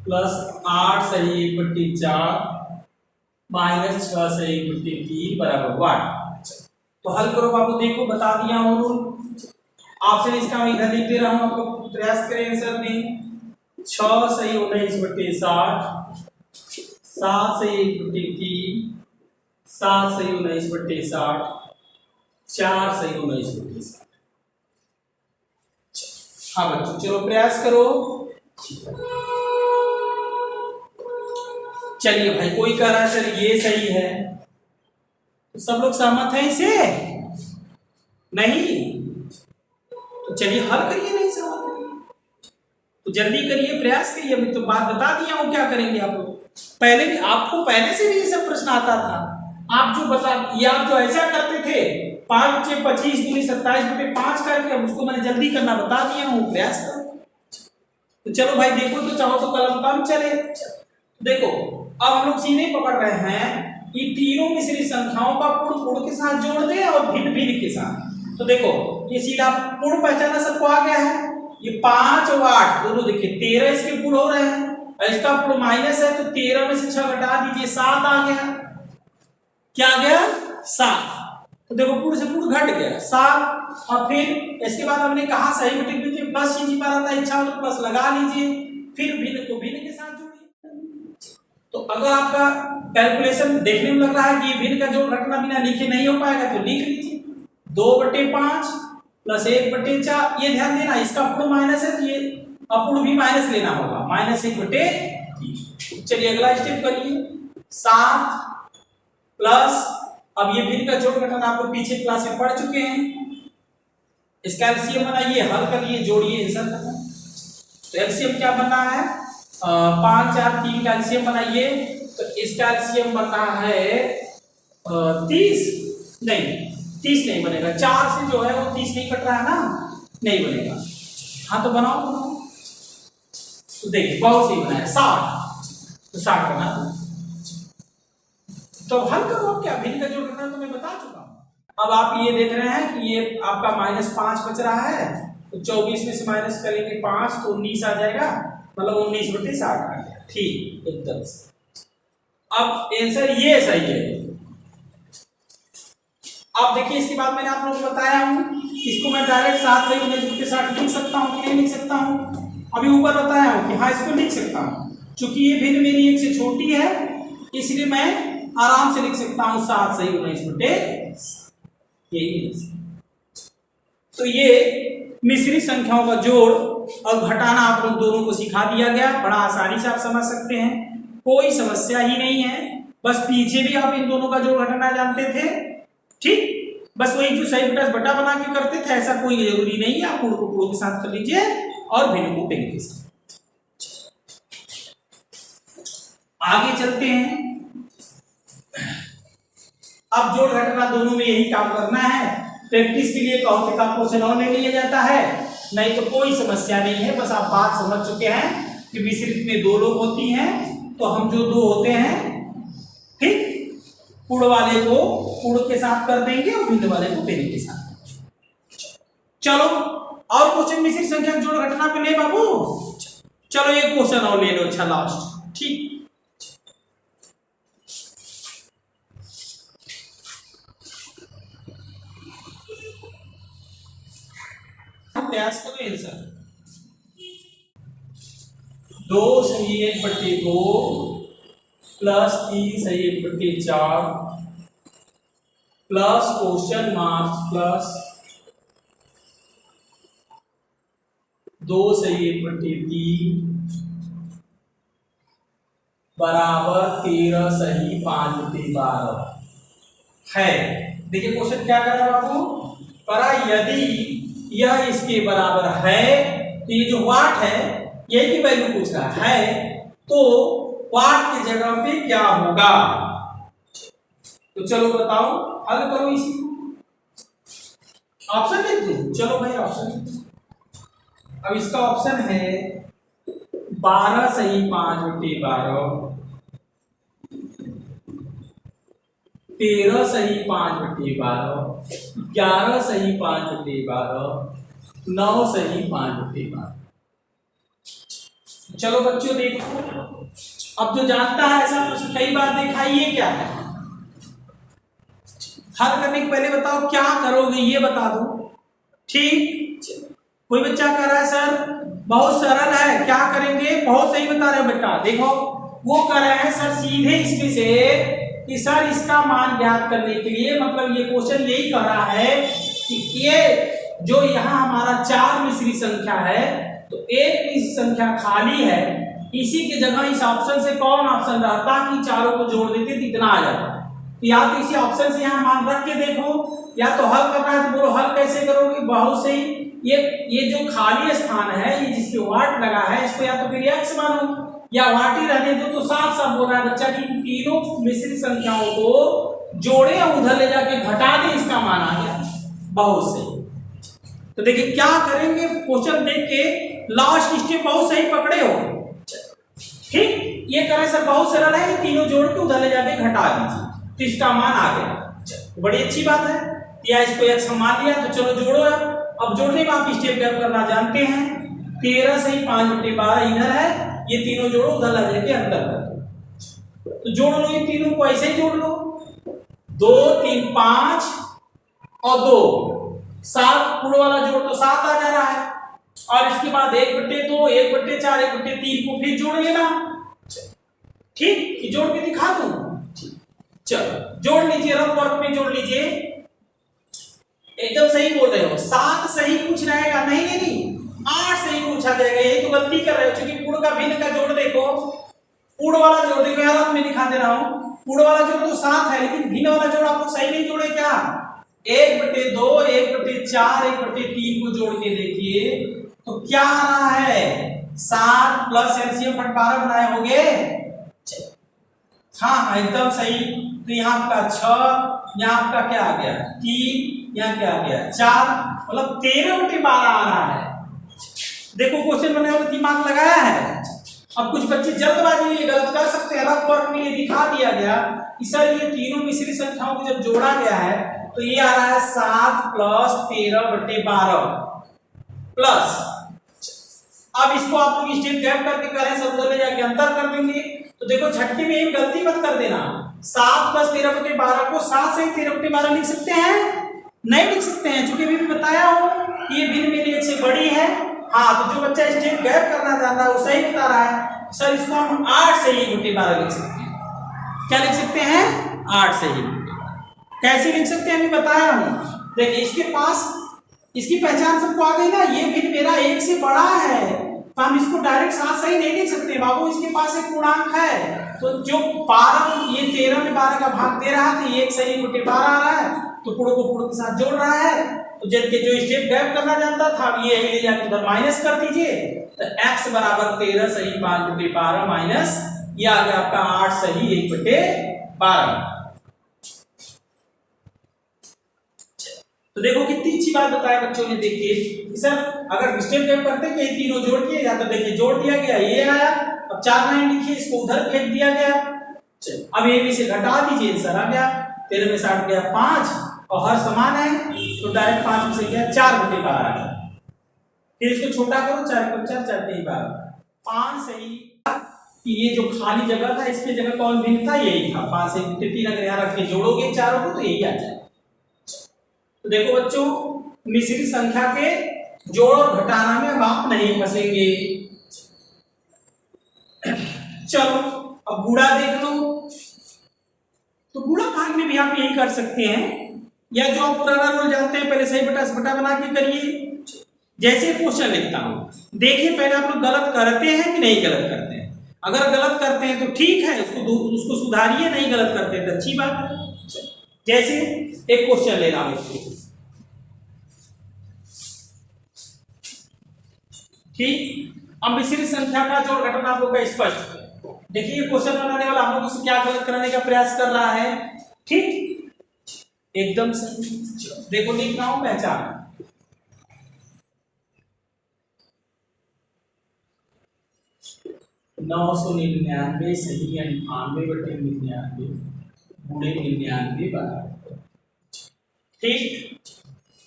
प्लस 8 सही 1/4 माइनस 6 सही 1/3 बराबर 1। तो हल करो बाबू, देखो बता दिया हूं रूल, ऑप्शन इसका मैं इधर लिख दे रहा हूं, आप लोग प्रयास करें आंसर में। 6 सही 19/60 7 सही 1/3 7 सही 19/60 4 सही 19/60। हाँ बच्चों चलो प्रयास करो। चलिए भाई कोई कह रहा है सर ये सही है, तो सब लोग सहमत हैं इसे? नहीं तो चलिए हल करिए, नहीं सहमत है तो जल्दी करिए, प्रयास करिए। अभी तो बात बता दिया हूं, क्या करेंगे आप लोग? पहले भी आपको पहले से भी ये सब प्रश्न आता था, आप जो बता ये आप जो ऐसा करते थे 5 × 25 दूनी 27/5 करके, अब उसको मैंने जल्दी करना बता दिया हूं, प्रयास करो। तो चलो भाई देखो, तो चाहो तो कलम कम चले। देखो अब हम लोग सीधे पकड़ रहे हैं, ये तीनों मिश्रित संख्याओं का पूर्ण पूर्ण के साथ जोड़ दे और भिन्न भिन्न के साथ। तो देखो ये सीधा पूर्ण पहचाना सबको आ गया है, ये 5 और 8 दोनों देखिए 13 इसके पूर्ण हो रहे हैं, और इसका पूर्ण माइनस है, तो 13 में से 6 घटा दीजिए 7 आ गया। क्या आ गया 7। तो देखो पूर्ण से पूर्ण घट गया 7। और फिर इसके बाद हमने कहा सही बटे भिन्न प्लस चिन्ह छिपा रहता है, इच्छा हो तो प्लस लगा लीजिए, फिर भिन्न को भिन्न के साथ जोड़िए। तो अगर आपका कैलकुलेशन देखने में लग रहा है कि ये भिन्न का जोड़ घटना बिना लिखे नहीं हो पाएगा, तो लिख लीजिए 2/5 प्लस 1/4। ये ध्यान देना इसका पूर्ण माइनस है, तो ये अपूर्ण भी माइनस लेना होगा, -1/3। चलिए अगला स्टेप करिए, 7 प्लस, अब ये भिन्न का जोड़ घटाना आपको पीछे क्लास में पढ़ चुके हैं, इसका एलसीएम बनाइए, हल करिए, जोड़िए आंसर करना। तो एलसीएम क्या बनना है 5 4 3 का एलसीएम बनाइए, तो इसका एलसीएम बनना है 30 नहीं बनेगा, 4 से जो है वो 30 नहीं कट रहा है ना, नहीं बनेगा। हाँ तो बनाओ, तो देखिए बहुत सही बना है 60, तो 60 बना। तो हल करो, अब क्या भिन्न का जोड़ करना तो मैं बता चुका हूं। अब आप ये देख रहे हैं कि ये आपका -5 बच रहा है, तो 24 में से माइनस करेंगे 5 तो 19 आ जाएगा, मतलब 19/60 आ गया। ठीक एकदम से। अब आंसर ये सही है। अब देखिए इसके बाद मैंने आप लोगों को बताया हूं, इसको मैं डायरेक्ट 7 से 19 के साथ लिख सकता हूं कि नहीं लिख सकता हूं। अभी ऊपर बताया हूं कि हाँ इसको लिख सकता हूं, क्योंकि ये भिन्न मेरी एक से छोटी है इसलिए मैं आराम से लिख सकता हूं 7 से 19 यही। तो ये मिश्रित संख्याओं का जोड़ और घटाना आप लोग दोनों को सिखा दिया गया, बड़ा आसानी से आप समझ सकते हैं, कोई समस्या ही नहीं है। बस पीछे भी आप इन दोनों का जोड़ घटाना जानते थे, ठीक। बस वही जो सही बटा बटा बना के करते थे, ऐसा कोई जरूरी नहीं है। आप पूर्ण को पूर्ण के साथ कर लीजिए और भिन्न को भिन्न के साथ। आगे चलते हैं। अब जोड़ घटाना दोनों में यही काम करना है। प्रैक्टिस के लिए कॉपी का क्वेश्चन और ले लिया जाता है, नहीं तो कोई समस्या नहीं है। बस आप बात समझ चुके हैं कि मिश्रित में दो लोग होती हैं, तो हम जो दो होते हैं, ठीक, पूर्ण वाले को पूर्ण के साथ कर देंगे और भिन्न वाले को भिन्न के साथ। चलो और क्वेश्चन मिश्रित संख्या जोड़ घटना पे ले बाबू। चलो एक क्वेश्चन और ले लो, अच्छा लास्ट, ठीक। प्रयास करो आंसर। 2 सही 1/2 प्लस 3 सही 1/4 प्लस क्वेश्चन मार्क्स प्लस 2 सही 1/3 बराबर 13 सही 5/12 है। देखिए क्वेश्चन क्या कर रहा है बाबू, परा यदि यह इसके बराबर है, तो ये जो वाट है यही की वैल्यू पूछ रहा है, तो वाट की जगह पे क्या होगा। तो चलो बताओ, हल करो इसी को। ऑप्शन लिख दूं, चलो भाई ऑप्शन। अब इसका ऑप्शन है 12 सही 5/12 13 सही 5/12 11 सही 5/12 9 सही 5/12। चलो बच्चों देखो, अब जो जानता है ऐसा प्रश्न कई बार देखा, ये क्या है। हल करने के पहले बताओ क्या करोगे, ये बता दो, ठीक। कोई बच्चा कह रहा है सर बहुत सरल है, क्या करेंगे, बहुत सही बता रहे हो बेटा। देखो वो कह रहे हैं सर सीधे इसमें से कि सर इसका मान ज्ञात करने के लिए, मतलब ये क्वेश्चन यही कह रहा है कि ये जो यहाँ हमारा 4 मिश्रित संख्या है, तो एक मिश्रित संख्या खाली है, इसी की जगह इस ऑप्शन से कौन ऑप्शन रहता कि चारों को जोड़ देते तो इतना आ जाता। तो या तो इसी ऑप्शन से यहाँ मान रख के देखो, या तो हल करना है तो बोलो हल कैसे करोगे, बहुत सही। ये जो खाली स्थान है, ये जिसके वाट लगा है, इसको या तो फिर x मानो या वाट ही रहने दो। तो साफ साफ बोल रहा है बच्चा कि तीनों मिश्रित संख्याओं को जोड़े और उधर ले जाके घटा दे, इसका मान आ गया, बहुत सही। तो देखिए क्या करेंगे, क्वेश्चन देख के लास्ट स्टेप बहुत सही पकड़े हो, ठीक। ये करें सर बहुत सरल है, ये तीनों जोड़ के उधर ले जाके घटा दीजिए, तो इसका मान आ गया, बड़ी अच्छी बात है। या इसको x मान लिया, तो चलो जोड़ो यार। अब जोड़ने में आप स्टेप क्या करना जानते हैं, 13 सही 5/12 इधर है, ये तीनों जोड़ो उधर ला जाके अंतर कर दो, तो जोड़ लो ये तीनों को, ऐसे ही जोड़ लो। 2 3 5 और 2 7, पूर्ण वाला जोड़ तो 7 आ जा रहा है, और इसके बाद 1/2 1/4 1/3 को फिर जोड़ लेना, ठीक। जोड़ के दिखा दूं, चलो जोड़ लीजिए, रफ वर्क में जोड़ लीजिए। एकदम सही बोल रहे हो, 7 सही पूछ रहेगा, नहीं 8 सही पूछा जाएगा, यही तो गलती कर रहे हो। क्योंकि पूर्ण का भिन्न का जोड़ देखो, पूर्ण वाला जोड़ देखो यार, आप मैं दिखा दे रहा हूं, पूर्ण वाला जोड़ तो 7 है, लेकिन भिन्न वाला जोड़ आप लोग सही नहीं जोड़े क्या। 1/2 1/4 1/3 को जोड़ के देखिए तो क्या आ रहा है, 7 प्लस एलसीएम 12 बनाए होंगे। हाँ एकदम सही। तो यहाँ आपका 6, यहाँ आपका क्या आ गया 3, यहाँ क्या आ गया 4, मतलब 13/12 आ रहा है। देखो क्वेश्चन बनाने वाला दिमाग लगाया है। अब कुछ बच्चे जल्दबाजी में गलत कर सकते हैं, रफ वर्क में ये दिखा दिया गया कि सर ये तीनों मिश्रित संख्याओं को जब जोड़ा गया है तो ये आ रहा है 7 प्लस 13/12 प्लस। अब इसको आप लोग स्टेप गैप करके करें, सब उधर ले जाके अंतर कर देंगे, तो देखो झटके में एक गलती मत कर देना, 7 + 13/12 को 7 से 13/12 लिख सकते हैं? नहीं लिख सकते हैं, चूंकि अभी भी बताया हो कि ये भिन्न मेरी 1 से बड़ी है। हाँ, तो जो बच्चा स्टेप गैप करना चाहता है वो सही बता रहा है, सर इसको हम 8 से 1/12 लिख सकते हैं। क्या लिख सकते हैं? 8 से 1/12। कैसे लिख सकते हैं अभी बताया हूं। देखिए इसके पास इसकी पहचान सबको आ गई ना, ये भिन्न मेरा 1 से बड़ा है, तो हम इसको डायरेक्ट 7 सही नहीं लिख सकते बाबू, इसके पास एक पूर्णांक है। तो जो 12 ये 13 में 12 का भाग दे रहा है, तो ये 1 सही 1/12 आ रहा है, तो पूर्ण को पूर्ण के साथ जोड़ रहा है। तो जब के जो स्टेप गैप करना जानता था, ये यही ले जाकर उधर माइनस कर दीजिए, तो x बराबर 13 सही 5/12 माइनस ये आ गया आपका 8 सही 1/12। तो देखो कितनी अच्छी बात बताया बच्चों ने। देखिए कि सर अगर स्टेप गैप करते कि ये तीनों जोड़ के, या तो देखिए जोड़ दिया गया, ये आया, अब 4 लाइन लिखिए, इसको उधर फेंक दिया गया। चलिए अब ये भी से घटा दीजिए, आंसर आ गया 13 में 60 गया 5, और हर समान है तो डायरेक्ट 5 में से गया 4/12 आ गया। फिर इसको छोटा करो, 4 × 4 4 × 12 5 सही। कि ये जो खाली जगह था इसके जगह कौन भिन्न था? यही था 5 से 3 अगर यहाँ रख के जोड़ोगे चारों को तो यही आ जाए। तो देखो बच्चों, मिश्रित संख्या के जोड़ और घटाना में अब आप नहीं फंसेंगे। चलो अब गुणा देख लो, तो गुणा भाग में भी आप यही कर सकते हैं, या जो आप पुराना रूल जानते हैं पहले सही बटा बटा बना के करिए। जैसे क्वेश्चन लिखता हूं, देखिए पहले आप लोग गलत करते हैं कि नहीं गलत करते हैं। अगर गलत करते हैं तो ठीक है, उसको सुधारिए, नहीं गलत करते हैं तो अच्छी बात है। जैसे एक क्वेश्चन ले रहा हूं, ठीक। अब मिश्रित संख्या का जोड़ घटाना आप लोग का स्पष्ट है। देखिए ये क्वेश्चन बनाने वाला आप लोगों से क्या गलत कराने का प्रयास कर रहा है, ठीक, एकदम सही। देखो लिख रहा हूं पहचान, 999 सही 98/99 गुणे 99 बराबर, ठीक।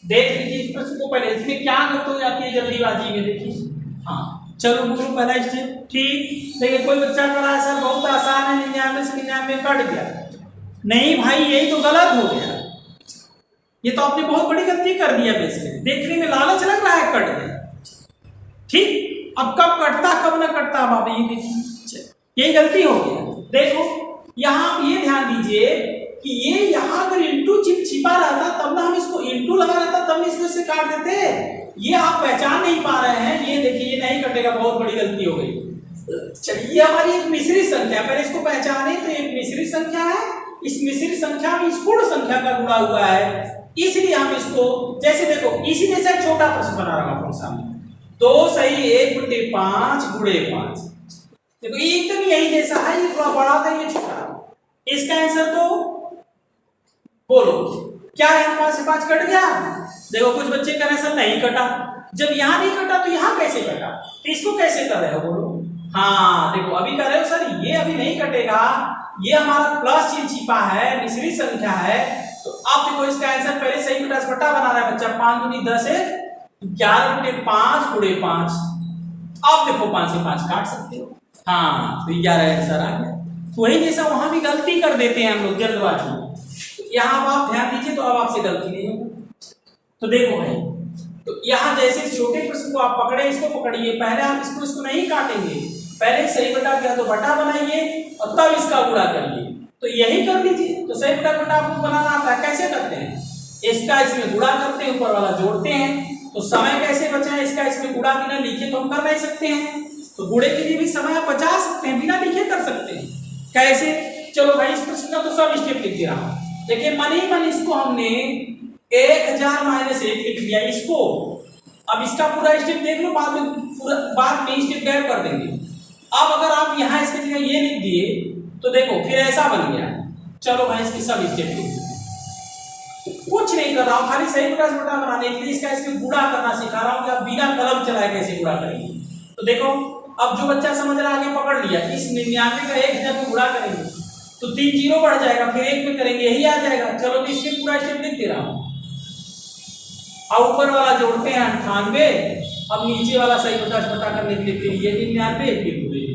देख लीजिए इस प्रश्न को पहले, इसमें क्या गलत हो जाती है जल्दीबाजी में, देखिए। हाँ चलो बोलो पहला स्टेप, ठीक। देखिए कोई बच्चा करा है सर बहुत आसान है, 99 से 99 कट गया। नहीं भाई यही तो गलत हो गया, ये तो आपने बहुत बड़ी गलती कर दिया। बेसिकली देखने में लालच लग रहा है कट गया, ठीक। अब कब कटता कब न कटता बाबा ये देखिए, ये गलती हो गया। देखो यहाँ आप ये ध्यान दीजिए कि ये यहाँ अगर इंटू छिपा रहता तब ना हम इसको इंटू लगा रहता तब इसको इससे काट देते। ये आप पहचान नहीं पा रहे हैं, ये देखिए ये नहीं कटेगा, बहुत बड़ी गलती हो गई। चलिए हमारी एक मिश्रित संख्या, पहले इसको पहचाने तो एक मिश्रित संख्या है, इस मिश्रित संख्या में इस पूर्ण संख्या का गुणा हुआ है, इसलिए हम इसको जैसे देखो इसी में से छोटा प्रश्न बना रहा हूं आपके सामने, 2 सही 1/5 गुणे 5। देखो एकदम यही जैसा है, ये थोड़ा बड़ा था ये छोटा, इसका आंसर तो बोलो क्या है, 5 से 5 कट गया। देखो कुछ बच्चे कह रहे हैं सर नहीं कटा, जब यहाँ नहीं कटा तो यहाँ कैसे कटा, तो इसको कैसे कर रहे हो बोलो। हाँ देखो अभी कह रहे हो सर ये अभी नहीं कटेगा, ये हमारा प्लस चिन्ह छिपा है, मिश्रित संख्या है, तो अब देखो इसका आंसर पहले सही बटा बना रहा है बच्चा, 5 दूनी 10 है 11/5 गुणे 5। अब देखो 5 से 5 काट सकते हो, हाँ तो 11 आंसर आ गया। तो वही जैसा वहां भी गलती कर देते हैं हम लोग जल्दबाजी में, यहाँ आप ध्यान दीजिए तो अब आपसे गलती नहीं होगी। तो देखो भाई, तो यहाँ जैसे छोटे प्रश्न को आप पकड़े, इसको पकड़िए, पहले आप इसको नहीं काटेंगे, पहले सही बटा किया तो बटा बनाइए और तब इसका गुणा करिए, तो यही कर लीजिए। तो सही बटा बटा आपको बनाना आता है, कैसे करते हैं, इसका इसमें गुणा करते हैं, ऊपर वाला जोड़ते हैं, तो समय कैसे बचा है, इसका इसमें गुणा बिना लिखे तो हम कर नहीं सकते हैं, तो गुणे के लिए भी समय आप बचा सकते हैं, बिना लिखे कर सकते हैं। कैसे, चलो भाई इस प्रश्न का तो सब स्टेप लिख दिया, देखिए मन ही मन इसको हमने 1000 - 1 लिख दिया इसको। अब इसका पूरा स्टेप देख लो, बाद में स्टेप गैप कर देंगे। अब अगर आप यहाँ इसके जगह ये लिख दिए तो देखो फिर ऐसा बन गया। चलो भाई इसके सब स्टेप लिख कुछ नहीं कर रहा हूँ, खाली सही बटा बनाने के लिए इसका इसके गुणा करना सिखा रहा हूँ कि आप बिना कलम चलाए कैसे गुणा करेंगे। तो देखो अब जो बच्चा समझ रहा आगे पकड़ लिया, इस 99 का 1000 में गुणा करेंगे तो 3 जीरो बढ़ जाएगा, फिर 1 में करेंगे यही आ जाएगा। चलो तो इसके पूरा स्टेप लिख दे रहा हूँ, अब ऊपर वाला जोड़ते हैं 98, अब नीचे वाला सही बटा करने के लिए फिर ये 99 फिर पूरे।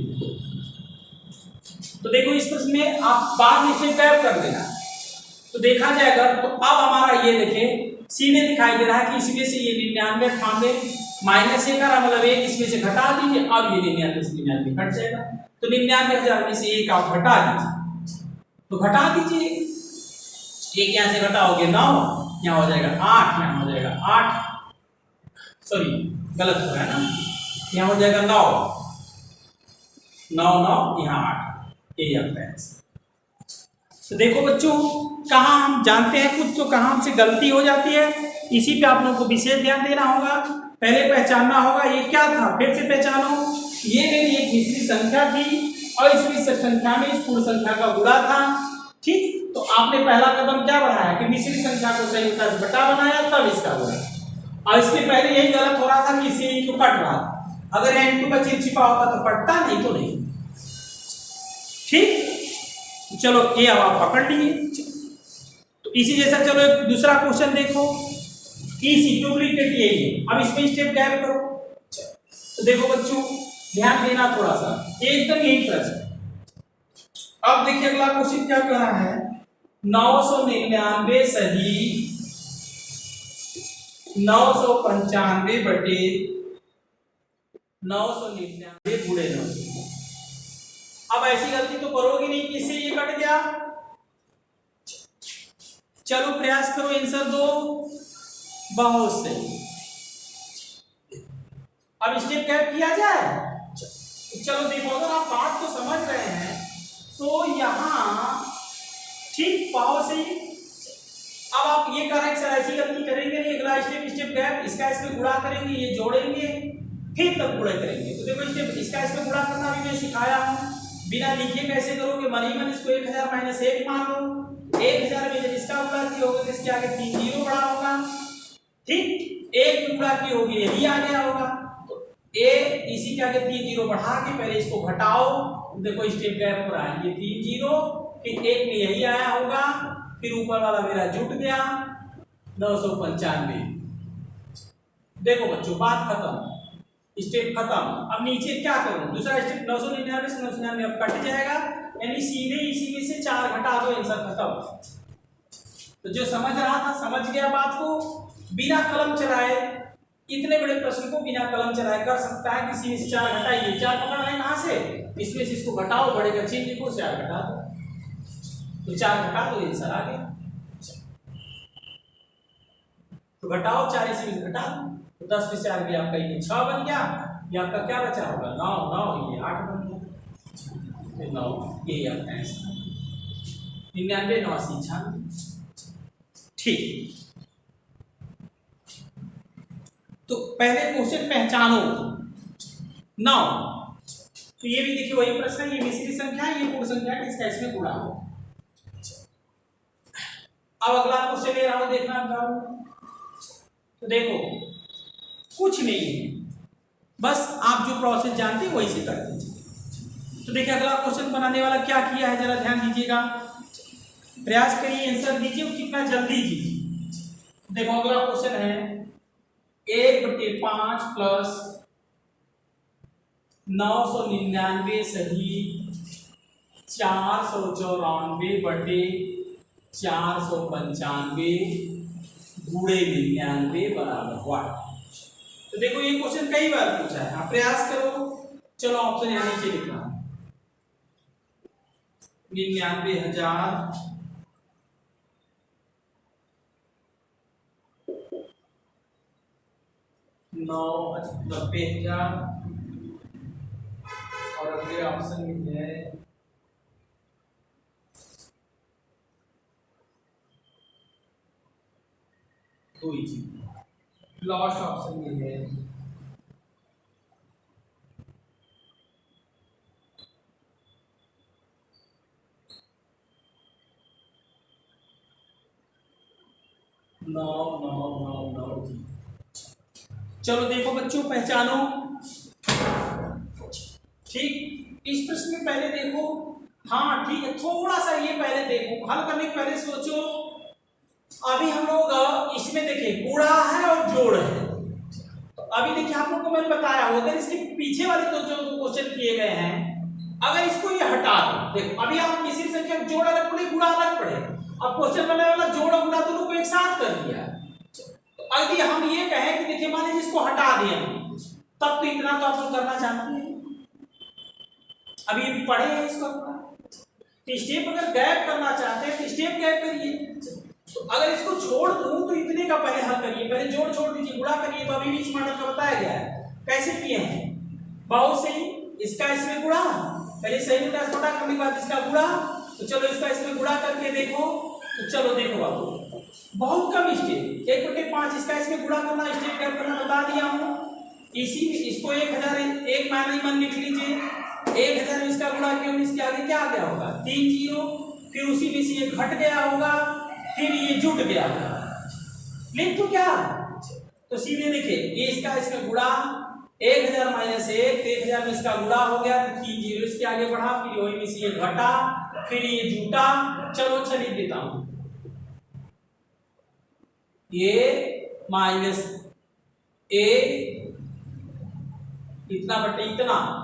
तो देखो इस प्रश्न में आप बाद में स्टेप गैप कर देना, तो देखा जाएगा। तो अब हमारा ये देखें सीधे दिखाई दे रहा है कि इसमें से ये 99 98 माइनस 1 का मतलब 1 इसमें से घटा दीजिए, अब ये 99 से 99 घट जाएगा, तो 99,000 में से 1 आप घटा दीजिए, तो घटा दीजिए, 1 यहाँ से घटाओगे 9, यहाँ हो जाएगा 8, यहाँ हो जाएगा 8, सॉरी गलत हो रहा है ना, यहाँ हो जाएगा 9 9 9 यहाँ 8, ये आपका आंसर। तो देखो बच्चों कहाँ हम जानते हैं कुछ तो कहाँ हमसे गलती हो जाती है, इसी पे आप लोगों को विशेष ध्यान देना होगा। पहले पहचानना होगा ये क्या था, फिर से पहचानो, ये मेरी एक मिश्रित संख्या थी और इस मिश्रित संख्या में इस पूर्ण संख्या का गुणा था, ठीक। तो आपने पहला कदम क्या बढ़ाया कि मिश्रित संख्या को संयुक्ता से बटा बनाया, तब इसका गुणा, और इसके पहले यही गलत हो रहा था कि इससे इनको कट रहा था, अगर इनटू का चिन्ह छिपा होता तो पटता, नहीं तो नहीं, ठीक। चलो ये अब आप पकड़ लिए। तो इसी जैसा चलो एक दूसरा क्वेश्चन देखो, इसी डुप्लीकेट यही है, अब इसमें स्टेप गैप करो। तो देखो बच्चों ध्यान देना थोड़ा सा, एकदम यही प्रश्न। अब देखिए अगला क्वेश्चन क्या कह रहा है, 999 सही 995 बटे 999 गुणे 900। अब ऐसी गलती तो करोगे नहीं कि इससे ये कट गया, चलो प्रयास करो आंसर दो, बहुत सही। अब स्टेप गैप किया जाए, चलो देखो अगर आप बात को समझ रहे हैं तो यहाँ ठीक पाओ से। अब आप ये कह रहे हैं सर ऐसी गलती करेंगे नहीं, अगला स्टेप गैप, इसका इसमें गुणा करेंगे, ये जोड़ेंगे फिर तब गुणा करेंगे। तो देखो स्टेप इसका इसमें गुणा करना भी मैं सिखाया हूँ, बिना लिखे कैसे करोगे, मनीमन इसको 1000 माइनस 1 मान लो, 1000 में जब इसका गुणा किया होगा तो इसके आगे 3 जीरो बढ़ा होगा, ठीक, 1 में गुणा की होगी यही आ गया होगा, तो ए इसी के आगे 3 जीरो बढ़ा के पहले इसको घटाओ, देखो स्टेप गैप हो रहा है, ये 3 जीरो फिर 1 में यही आया होगा, फिर ऊपर वाला मेरा जुट गया 995। देखो बच्चों बात खत्म, स्टेप खत्म। अब नीचे क्या करूं, दूसरा स्टेप 999 से 999 अब कट जाएगा, यानी सीधे इसी में से 4 घटा दो, आंसर खत्म। तो जो समझ रहा था समझ गया बात को, बिना कलम चलाए इतने बड़े प्रश्न को बिना कलम चलाए कर सकता है, किसी में से 4 घटाइए, 4 पकड़ रहे कहां से, इसमें से इसको घटाओ, बड़े का चिन्ह लिखो, 4 घटा दो, तो 4 घटा दो, आंसर आ गया। तो घटाओ 4 इसी में घटा दो, तो 10 में 4 भी आपका ये 6 बन गया, ये आपका क्या बचा होगा 9 9, ये 8 बन गया, फिर 9, ये आपका आंसर 99 9 96, ठीक। तो पहले क्वेश्चन पहचानो 9, तो ये भी देखिए वही प्रश्न है, ये मिश्रित संख्या है, ये पूर्ण संख्या है, इसका इसमें गुणा हो। अब अगला क्वेश्चन ले रहा हूं, देखना तो देखो कुछ नहीं है, बस आप जो प्रोसेस जानते हैं वही से कर दीजिए। तो देखिए अगला क्वेश्चन बनाने वाला क्या किया है, जरा ध्यान दीजिएगा, प्रयास करिए आंसर दीजिए, कितना जल्दी दीजिए। देखो अगला क्वेश्चन है 1/5 प्लस 999 सही 494 बटे 495 गुणे 99 बराबर व्हाट। तो देखो ये क्वेश्चन कई बार पूछा है, आप प्रयास करो, चलो ऑप्शन यहाँ नीचे लिखना 99,000 90,000 और अगले ऑप्शन में है 2 जी, लास्ट ऑप्शन में है 9 जी। चलो देखो बच्चों पहचानो, ठीक। इस प्रश्न में पहले देखो, हाँ ठीक है, थोड़ा सा ये पहले देखो, हल करने के पहले सोचो। अभी हम लोग इसमें देखिए गुणा है और जोड़ है, तो अभी देखिए आप लोग को मैंने बताया, अगर इसके पीछे वाले तो जो क्वेश्चन किए गए हैं, अगर इसको ये हटा दो, देखो अभी आप मिश्रित संख्या जोड़ अलग पड़े गुणा अलग पड़े, अब क्वेश्चन बनने वाला जोड़ और गुणा दोनों को एक साथ कर दिया। तो अगर हम ये कहें कि देखिए मान लीजिए इसको हटा दिया तब तो इतना तो आप लोग करना चाहते हैं, अभी पढ़े हैं इसको। तो स्टेप अगर गैप करना चाहते हैं तो स्टेप गैप करिए। तो अगर इसको छोड़ दूं तो इतने का पहले हल करिए, पहले जोड़ छोड़ दीजिए, गुणा करिए। तो अभी भी इस मॉडल का बताया गया है कैसे किए हैं, बहुत सही। इसका इसमें गुणा, पहले सही उल्टा छोटा करने के बाद इसका गुणा। तो चलो इसका इसमें गुणा करके देखो। तो चलो देखो बाबू बहुत कम स्टेप, 1/5 इसका इसमें गुणा करना, स्टेप गैप करना बता दिया हूँ। इसी में इसको 1000 एक माइनस मन लिख लीजिए, 1000 इसका गुणा किया, इसके आगे क्या आ गया होगा 3 जीरो, फिर उसी में से ये घट गया होगा, फिर ये जुट गया होगा, लिख तो क्या। तो सीधे देखिए ये इसका इसका गुणा 1000 माइनस 1, 1000 में इसका गुणा हो गया तो 3 जीरो इसके आगे बढ़ा, फिर वही में से ये घटा, फिर ये जुटा। चलो अच्छा लिख देता हूं, ये माइनस ए इतना बटे इतना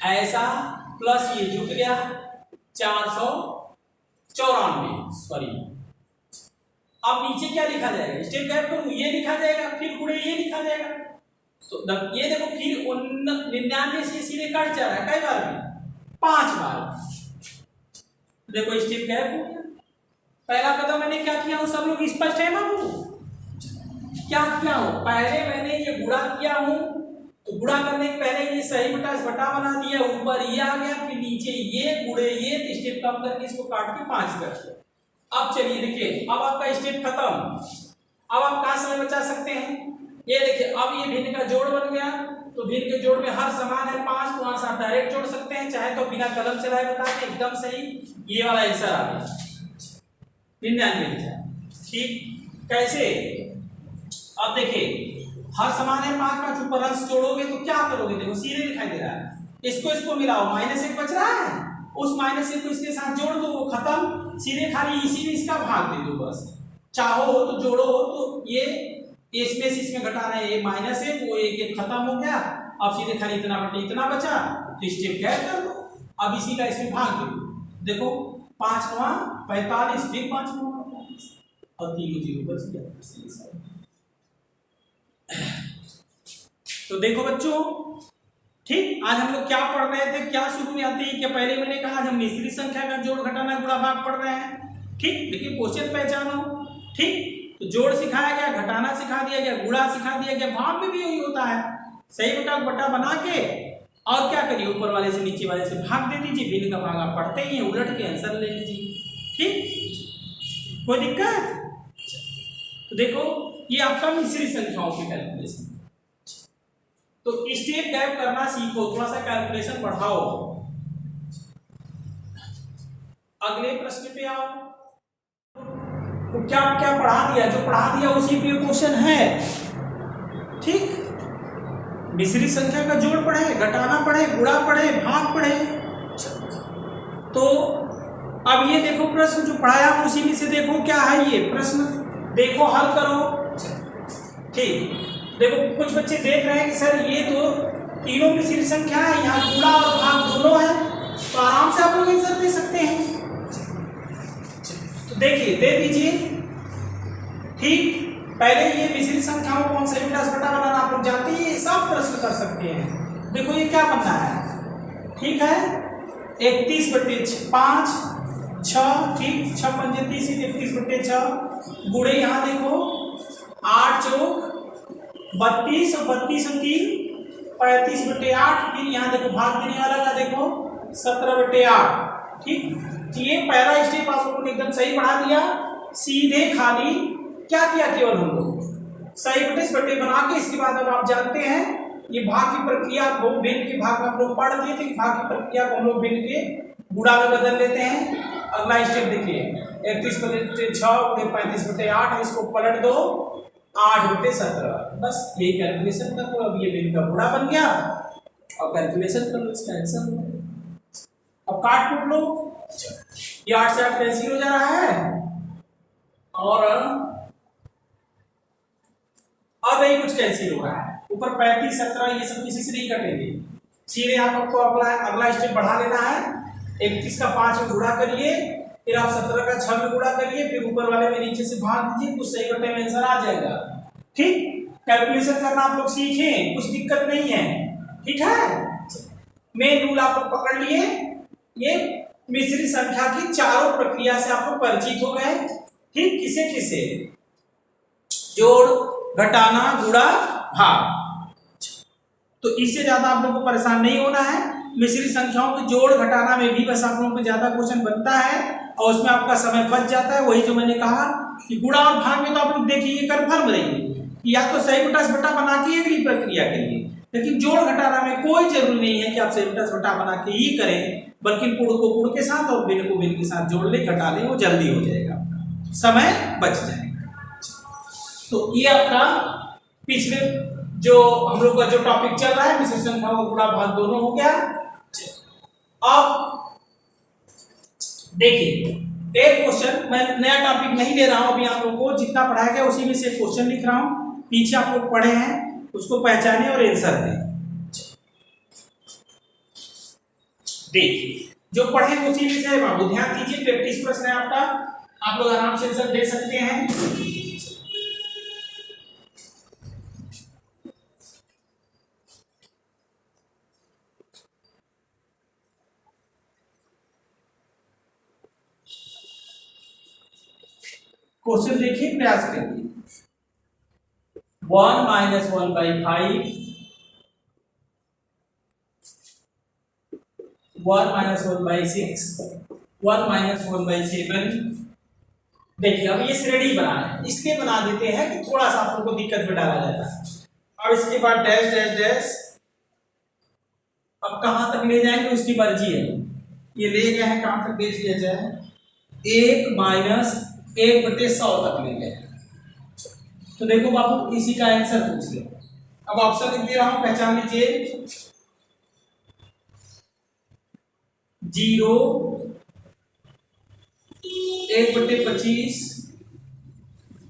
ऐसा, प्लस ये जुट गया 494, सॉरी। अब नीचे क्या लिखा जाएगा, स्टेप गैप करूं ये लिखा जाएगा, फिर गुणे ये लिखा जाएगा। तो ये देखो फिर 99 से सीधे कट जा रहा है, कई बार में 5 बार। देखो स्टेप गैप हो गया। पहला कदम मैंने क्या किया हूं, सब लोग स्पष्ट है बाबू, क्या किया हूं, पहले मैंने ये गुणा किया हूं, तो गुणा करने के पहले ये सही बटा बटा बना दिया, ऊपर ये आ गया, फिर नीचे ये गुणे ये, तो स्टेप कम करके इसको काट के 5 कर दिया। अब चलिए देखिए अब आपका स्टेप खत्म। अब आप कहां समय बचा सकते हैं, ये देखिए अब ये भिन्न का जोड़ बन गया, तो भिन्न के जोड़ में हर समान है 5, तो वहां से आप डायरेक्ट जोड़ सकते हैं, चाहे तो बिना कलम चलाए बता के एकदम सही ये वाला आंसर आ गया 99। ठीक कैसे, अब देखिए हर समान है 5 ऊपर अंश जोड़ोगे तो क्या करोगे, देखो सीधे दिखाई दे रहा है, इसको मिलाओ, -1 बच रहा है, उस -1 को इसके साथ जोड़ दो, वो खत्म, सीधे खाली इसी में इसका भाग दे दो बस। चाहो तो जोड़ो तो ये इसमें से इसमें घटाना है, ये -1 वो 1 खत्म हो गया, अब सीधे खाली इतना बटे इतना बचा, तो स्टेप गैप कर दो, अब इसी का इसमें भाग दे दो। देखो 5 9 45, फिर 5 9 45 और 3 0 बच गया। तो देखो बच्चों ठीक, आज हम लोग क्या पढ़ रहे थे, क्या शुरू में आते हैं कि पहले मैंने कहा हम मिश्रित संख्या का जोड़ घटाना गुणा भाग पढ़ रहे हैं। ठीक, लेकिन क्वेश्चन पहचानो। ठीक, तो जोड़ सिखाया गया, घटाना सिखा दिया गया, गुणा सिखा दिया गया, भाग में भी यही होता है, सही बटा बटा बना के और क्या करिए ऊपर वाले से नीचे वाले से भाग दे दीजिए, भिन्न का भाग आप पढ़ते ही हैं, उलट के आंसर ले लीजिए। ठीक, कोई दिक्कत। तो देखो ये आपका मिश्रित संख्याओं की कैलकुलेशन। तो स्टेप गैप करना सीखो, थोड़ा सा कैलकुलेशन बढ़ाओ। अगले प्रश्न पे आओ। तो क्या क्या पढ़ा दिया, जो पढ़ा दिया उसी पे क्वेश्चन है। ठीक, मिश्रित संख्या का जोड़ पढ़े, घटाना पढ़े, गुणा पढ़े, भाग पढ़े। तो अब ये देखो प्रश्न जो पढ़ाया उसी में से देखो क्या है ये प्रश्न, देखो हल करो। ठीक, देखो कुछ बच्चे देख रहे हैं कि सर ये तो तीनों मिश्रित संख्या है, यहाँ गुणा और भाग दोनों है, तो आराम से आप लोग आंसर दे सकते हैं। तो देखिए दे दीजिए। ठीक, पहले ये मिश्रित संख्याओं को हम सही बटा बनाना आप लोग जानते हैं, ये सब प्रश्न कर सकते हैं। देखो ये क्या बनना है, ठीक है 31/5 6, ठीक 6 पंजे 30, 31/6 गुणे यहाँ देखो 8 चौक 32 और 32 और 3 35/8, फिर यहाँ देखो भाग देने वाला का देखो 17/8। ठीक, तो ये पहला स्टेप आप लोगों ने एकदम सही बढ़ा दिया। सीधे खाली क्या किया, केवल हम लोग सही बटे बना के, इसके बाद अब आप जानते हैं ये भाग की प्रक्रिया को भिन्न के भाग में हम लोग पढ़ दिए थे, भाग की प्रक्रिया को हम लोग भिन्न के गुणा में बदल लेते हैं। अगला स्टेप देखिए 31/6 35/8, इसको पलट दो 8/17, बस यही कैलकुलेशन कर लो। अब ये भिन्न का गुणा बन गया और कैलकुलेशन कर लो, इसका आंसर। अब काट कूट लो, ये 8 से 8 कैंसिल हो जा रहा है, और अब यही कुछ कैंसिल हो रहा है, ऊपर 35 17 ये सब किसी से नहीं कटेंगे। सीधे आपको अगला स्टेप बढ़ा लेना है। 31 का 5 में गुणा करिए, फिर आप 17 का 6 में गुणा करिए, फिर ऊपर वाले में नीचे से भाग दीजिए, कुछ सही बटे में आंसर आ जाएगा। ठीक, कैलकुलेशन करना आप लोग सीखें, कुछ दिक्कत नहीं है। ठीक है, मेन रूल आप लोग पकड़ लिए। ये मिश्रित संख्या की चारों प्रक्रिया से आप लोग परिचित हो गए। ठीक, किसे किसे? जोड़, घटाना, गुणा, भाग। तो इससे ज्यादा आप लोगों को परेशान नहीं होना है। मिश्रित संख्याओं के जोड़ घटाना में भी बस आप लोगों को ज्यादा क्वेश्चन बनता है और उसमें आपका समय बच जाता है। वही जो मैंने कहा कि गुणा और भाग में तो आप लोग देखिए कन्फर्म रहिए, या तो सही बटा बटा बना के अगली प्रक्रिया करिए, लेकिन जोड़ घटाना में कोई जरूरी नहीं है कि आप सही बटा बटा बना के ही करें, बल्कि पुड़ को पुड़ के साथ और भिन्न को भिन्न के साथ जोड़ ले, घटा ले, वो जल्दी हो जाएगा, आपका समय बच जाएगा। तो ये आपका पिछले जो हम लोग का जो टॉपिक चल रहा है मिश्रित संख्याओं का गुणा भाग दोनों हो गया। अब देखिए एक क्वेश्चन, मैं नया टॉपिक नहीं ले रहा हूं अभी, आप लोगों को जितना पढ़ाया गया उसी में से क्वेश्चन लिख रहा हूं, पीछे आप लोग पढ़े हैं उसको पहचाने और आंसर दें। देखिए जो पढ़े उसी में से बाबू ध्यान दीजिए, प्रैक्टिस प्रश्न है आपका, आप लोग आराम से आंसर दे सकते हैं। क्वेश्चन देखिए, प्रयास करिए। 1 - 1/5, 1 - 1/6, 1 - 1/7। देखिए अब ये श्रेणी बना है, इसलिए बना देते हैं कि थोड़ा सा आप लोग को दिक्कत में डाला जाता है। अब इसके बाद डैश डैश डैश, अब कहां तक ले जाएंगे उसकी मर्जी है, ये ले गए हैं कहां तक भेज दिया जाए, 1 - 1/100 तक ले गए। तो देखो बाबू इसी का आंसर पूछ लो। अब ऑप्शन लिख दे रहा हूं, पहचान लीजिए। 0, 1/25,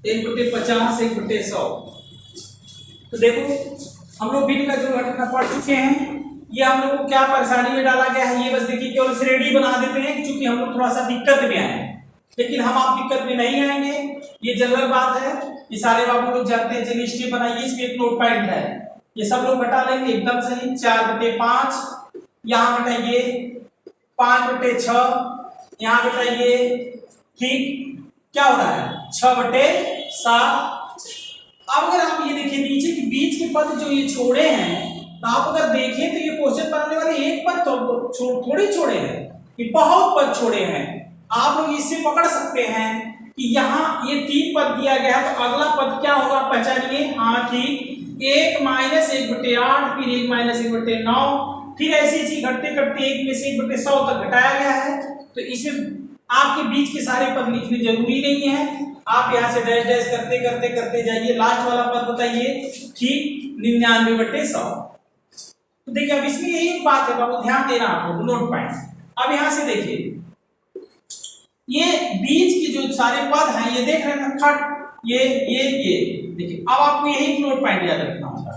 1/50, 1/100। तो देखो हम लोग भिन्न का जो घटना पढ़ चुके हैं, ये हम लोग को क्या परेशानी में डाला गया है, ये बस देखिए केवल श्रेणी बना देते हैं क्योंकि हम लोग थोड़ा सा दिक्कत में आए, लेकिन हम आप दिक्कत में नहीं आएंगे, ये जनरल बात है, ये सारे बाबू लोग जानते हैं। चलिए स्टेप बनाइए, इसमें एक नोट पॉइंट है, ये सब लोग घटा लेंगे एकदम सही। 4/5, यहाँ घटाइए 5/6, यहाँ घटाइए, ठीक क्या हो रहा है 6/7। अब अगर आप ये देखिए नीचे के बीच के पद जो ये छोड़े हैं, तो आप अगर देखें तो ये क्वेश्चन बनाने वाले एक पद तो थोड़ी छोड़े हैं, ये बहुत पद छोड़े हैं। आप लोग इससे पकड़ सकते हैं कि यहाँ ये 3 पद दिया गया है, तो अगला पद क्या होगा पहचानिए। हाँ ठीक, 1 - 1/8, फिर 1 - 1/9, फिर ऐसे ऐसे घटते घटते 1 में से 1/100 तक घटाया गया है। तो इसमें आपके बीच के सारे पद लिखने जरूरी नहीं है, आप यहाँ से डैश डैश करते करते करते जाइए, लास्ट वाला पद बताइए, ठीक 99/100। तो देखिए अब इसमें यही बात है बाबू, ध्यान देना आप लोग, नोट पॉइंट। अब यहाँ से देखिए ये बीच के जो सारे पद हैं, ये देख रहे हैं खट, ये देखिए। अब आपको यही नोट पॉइंट याद रखना होगा।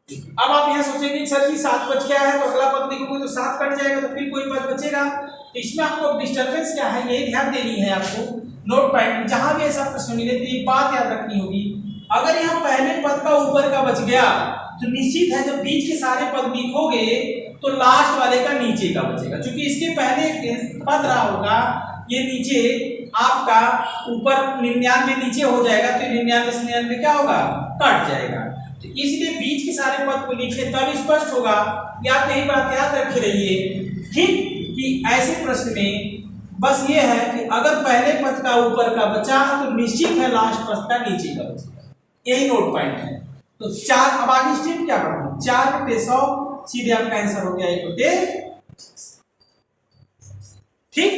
अब आप यहाँ सोचेंगे सर जी 7 बच गया है, तो अगला पद लिखोगे तो 7 कट जाएगा, तो फिर कोई पद बचेगा। तो इसमें आपको डिस्टर्बेंस क्या है ये ध्यान देनी है आपको। नोट पॉइंट जहां भी ऐसा प्रश्न मिले तो ये बात याद रखनी होगी, अगर यहाँ पहले पद का ऊपर का बच गया तो निश्चित है जब बीच के सारे पद लिखोगे तो लास्ट वाले का नीचे का बचेगा, क्योंकि इसके पहले पद रहा होगा, ये नीचे आपका ऊपर 99 नीचे हो जाएगा, तो 99 से 99 क्या होगा कट जाएगा। तो इसलिए बीच के सारे पद को लिखे तब स्पष्ट होगा। या तो यही बात याद रखे रहिए, ठीक, कि ऐसे प्रश्न में बस ये है कि अगर पहले पद का ऊपर का बचा तो निश्चित है लास्ट पद का नीचे का बचेगा, यही नोट पॉइंट है। तो 4, अब आगे स्टेप क्या पढ़ना, 4/100, सीधे आपका आंसर हो गया 1/। ठीक,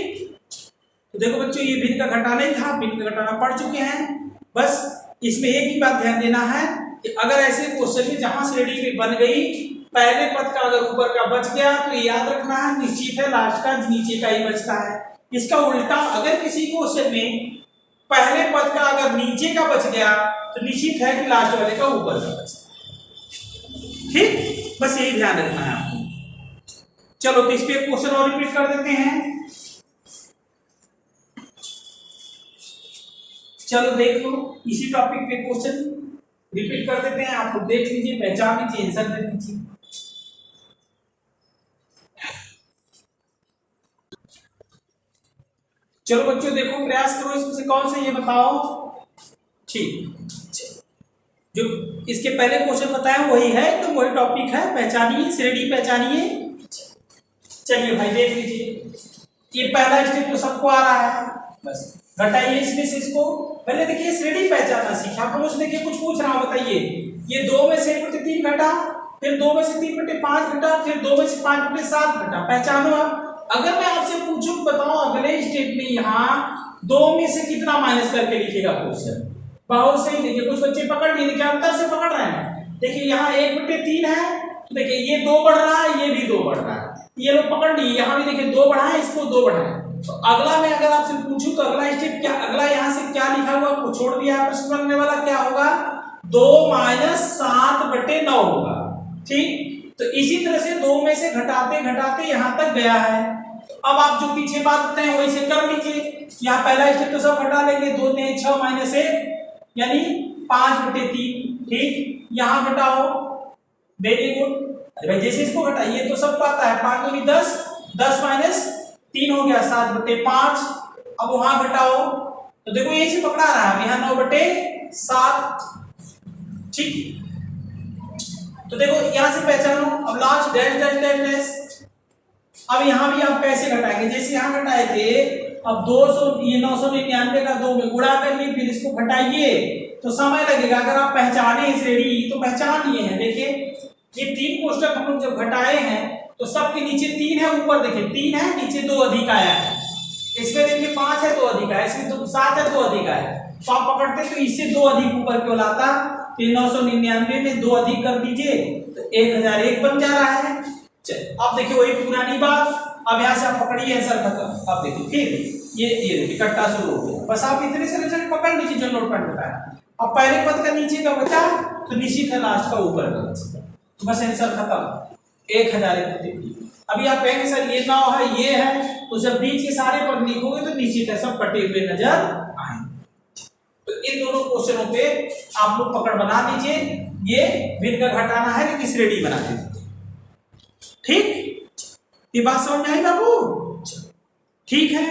तो देखो बच्चों ये भिन्न का घटाना ही था, भिन्न का घटाना पढ़ चुके हैं। बस इसमें एक ही बात ध्यान देना है कि अगर ऐसे क्वेश्चन में जहां श्रेणी में बन गई, पहले पद का अगर ऊपर का बच गया तो याद रखना है निश्चित है लास्ट का नीचे का ही बचता है। इसका उल्टा अगर किसी क्वेश्चन में पहले पद का अगर नीचे का बच गया तो निश्चित है कि लास्ट वाले का ऊपर का बचता है। ठीक, बस यही ध्यान रखना है आपको। चलो तो इस पे क्वेश्चन और रिपीट कर देते हैं। चलो देख लो, इसी टॉपिक पे क्वेश्चन रिपीट कर देते हैं, आप लोग देख लीजिए, पहचान लीजिए, आंसर दे दीजिए। चलो बच्चों देखो, प्रयास करो, इसमें से कौन सा ये बताओ। ठीक, जो इसके पहले क्वेश्चन बताया वही है, तो वही टॉपिक है, पहचानिए, श्रेणी पहचानिए। चलिए भाई देख लीजिए, ये पहला स्टेप तो सबको आ रहा है, बस घटाइए इसमें से इसको। पहले देखिए श्रेणी पहचानना सीखा, आप लोग देखिए कुछ पूछ रहा हूं, बताइए ये 2 में से 1/3 घटा, फिर 2 में से 3/5 घटा, फिर 2 में से 5/7 घटा, पहचानो। अब अगर मैं आपसे पूछूं बताओ अगले स्टेप में यहाँ 2 में से कितना माइनस करके लिखिएगा क्वेश्चन। बहुत सही, देखिए कुछ बच्चे पकड़ लिए, देखिए अंतर से पकड़ रहे हैं। देखिए यहाँ 1/3 है, तो देखिए ये 2 बढ़ रहा है, ये भी 2 बढ़ रहा है, ये लोग पकड़ लिए, यहाँ भी देखिए 2 बढ़ाए, इसको 2 बढ़ाए। तो अगला मैं अगर आपसे पूछूं तो अगला स्टेप क्या, अगला यहाँ से क्या लिखा हुआ आपको छोड़ दिया है, प्रश्न बनने वाला क्या होगा, 2 - 7/9 होगा। ठीक, तो इसी तरह से 2 में से घटाते घटाते यहाँ तक गया है। तो अब आप जो पीछे बात करते हैं वही से कर लीजिए। यहाँ पहला स्टेप तो सब घटा लेंगे, 2 × 6 - 1 यानी 5/3। ठीक, यहाँ घटाओ, वेरी गुड। अरे भाई जैसे इसको घटाइए तो सबको आता है, 5 × 10, 10 - 3 हो गया 7/5। अब वहां घटाओ तो देखो ये से पकड़ा रहा है, यहाँ 9/7। ठीक, तो देखो यहां से पहचानो। अब last dash dash dash dash. अब यहां भी आप कैसे घटाएंगे, जैसे यहां घटाए थे, अब 200 ये 999 का 2 में गुणा करिए, फिर इसको घटाइए तो समय लगेगा। अगर आप पहचाने श्रेणी तो पहचान लिए हैं। देखिए ये 3 कोष्टक हम लोग जब घटाए हैं तो सबके नीचे 3 है, ऊपर देखिए 3 है, नीचे 2 अधिक आया है। इसमें देखिए 5 है, 2 अधिक आया, इसमें तो 7 है, 2 अधिक आया। तो आप पकड़ते तो इससे 2 अधिक ऊपर क्यों लाता, तो 999 में 2 अधिक कर दीजिए तो 1001 बन जा रहा है। चलिए अब देखिए वही पुरानी बात, अब यहाँ से आप पकड़िए आंसर खत्म। अब देखिए फिर ये देखिए कट्टा शुरू हो गया, बस आप इतने से रिजल्ट पकड़ लीजिए जो नोट पॉइंट बताया। अब पहले पद का नीचे का बचा तो निश्चित है लास्ट का ऊपर का बचा, तो बस आंसर खत्म, 1001। अभी आप कहेंगे सर ये 9 है ये है, तो जब बीच के सारे पद लिखोगे तो निश्चित है सब कटे हुए नजर आएंगे। तो इन दोनों क्वेश्चनों पे आप लोग पकड़ बना लीजिए, ये भिन्न का घटाना है लेकिन श्रेणी बना दीजिए। ठीक, ये बात समझ में आई बाबू? ठीक है।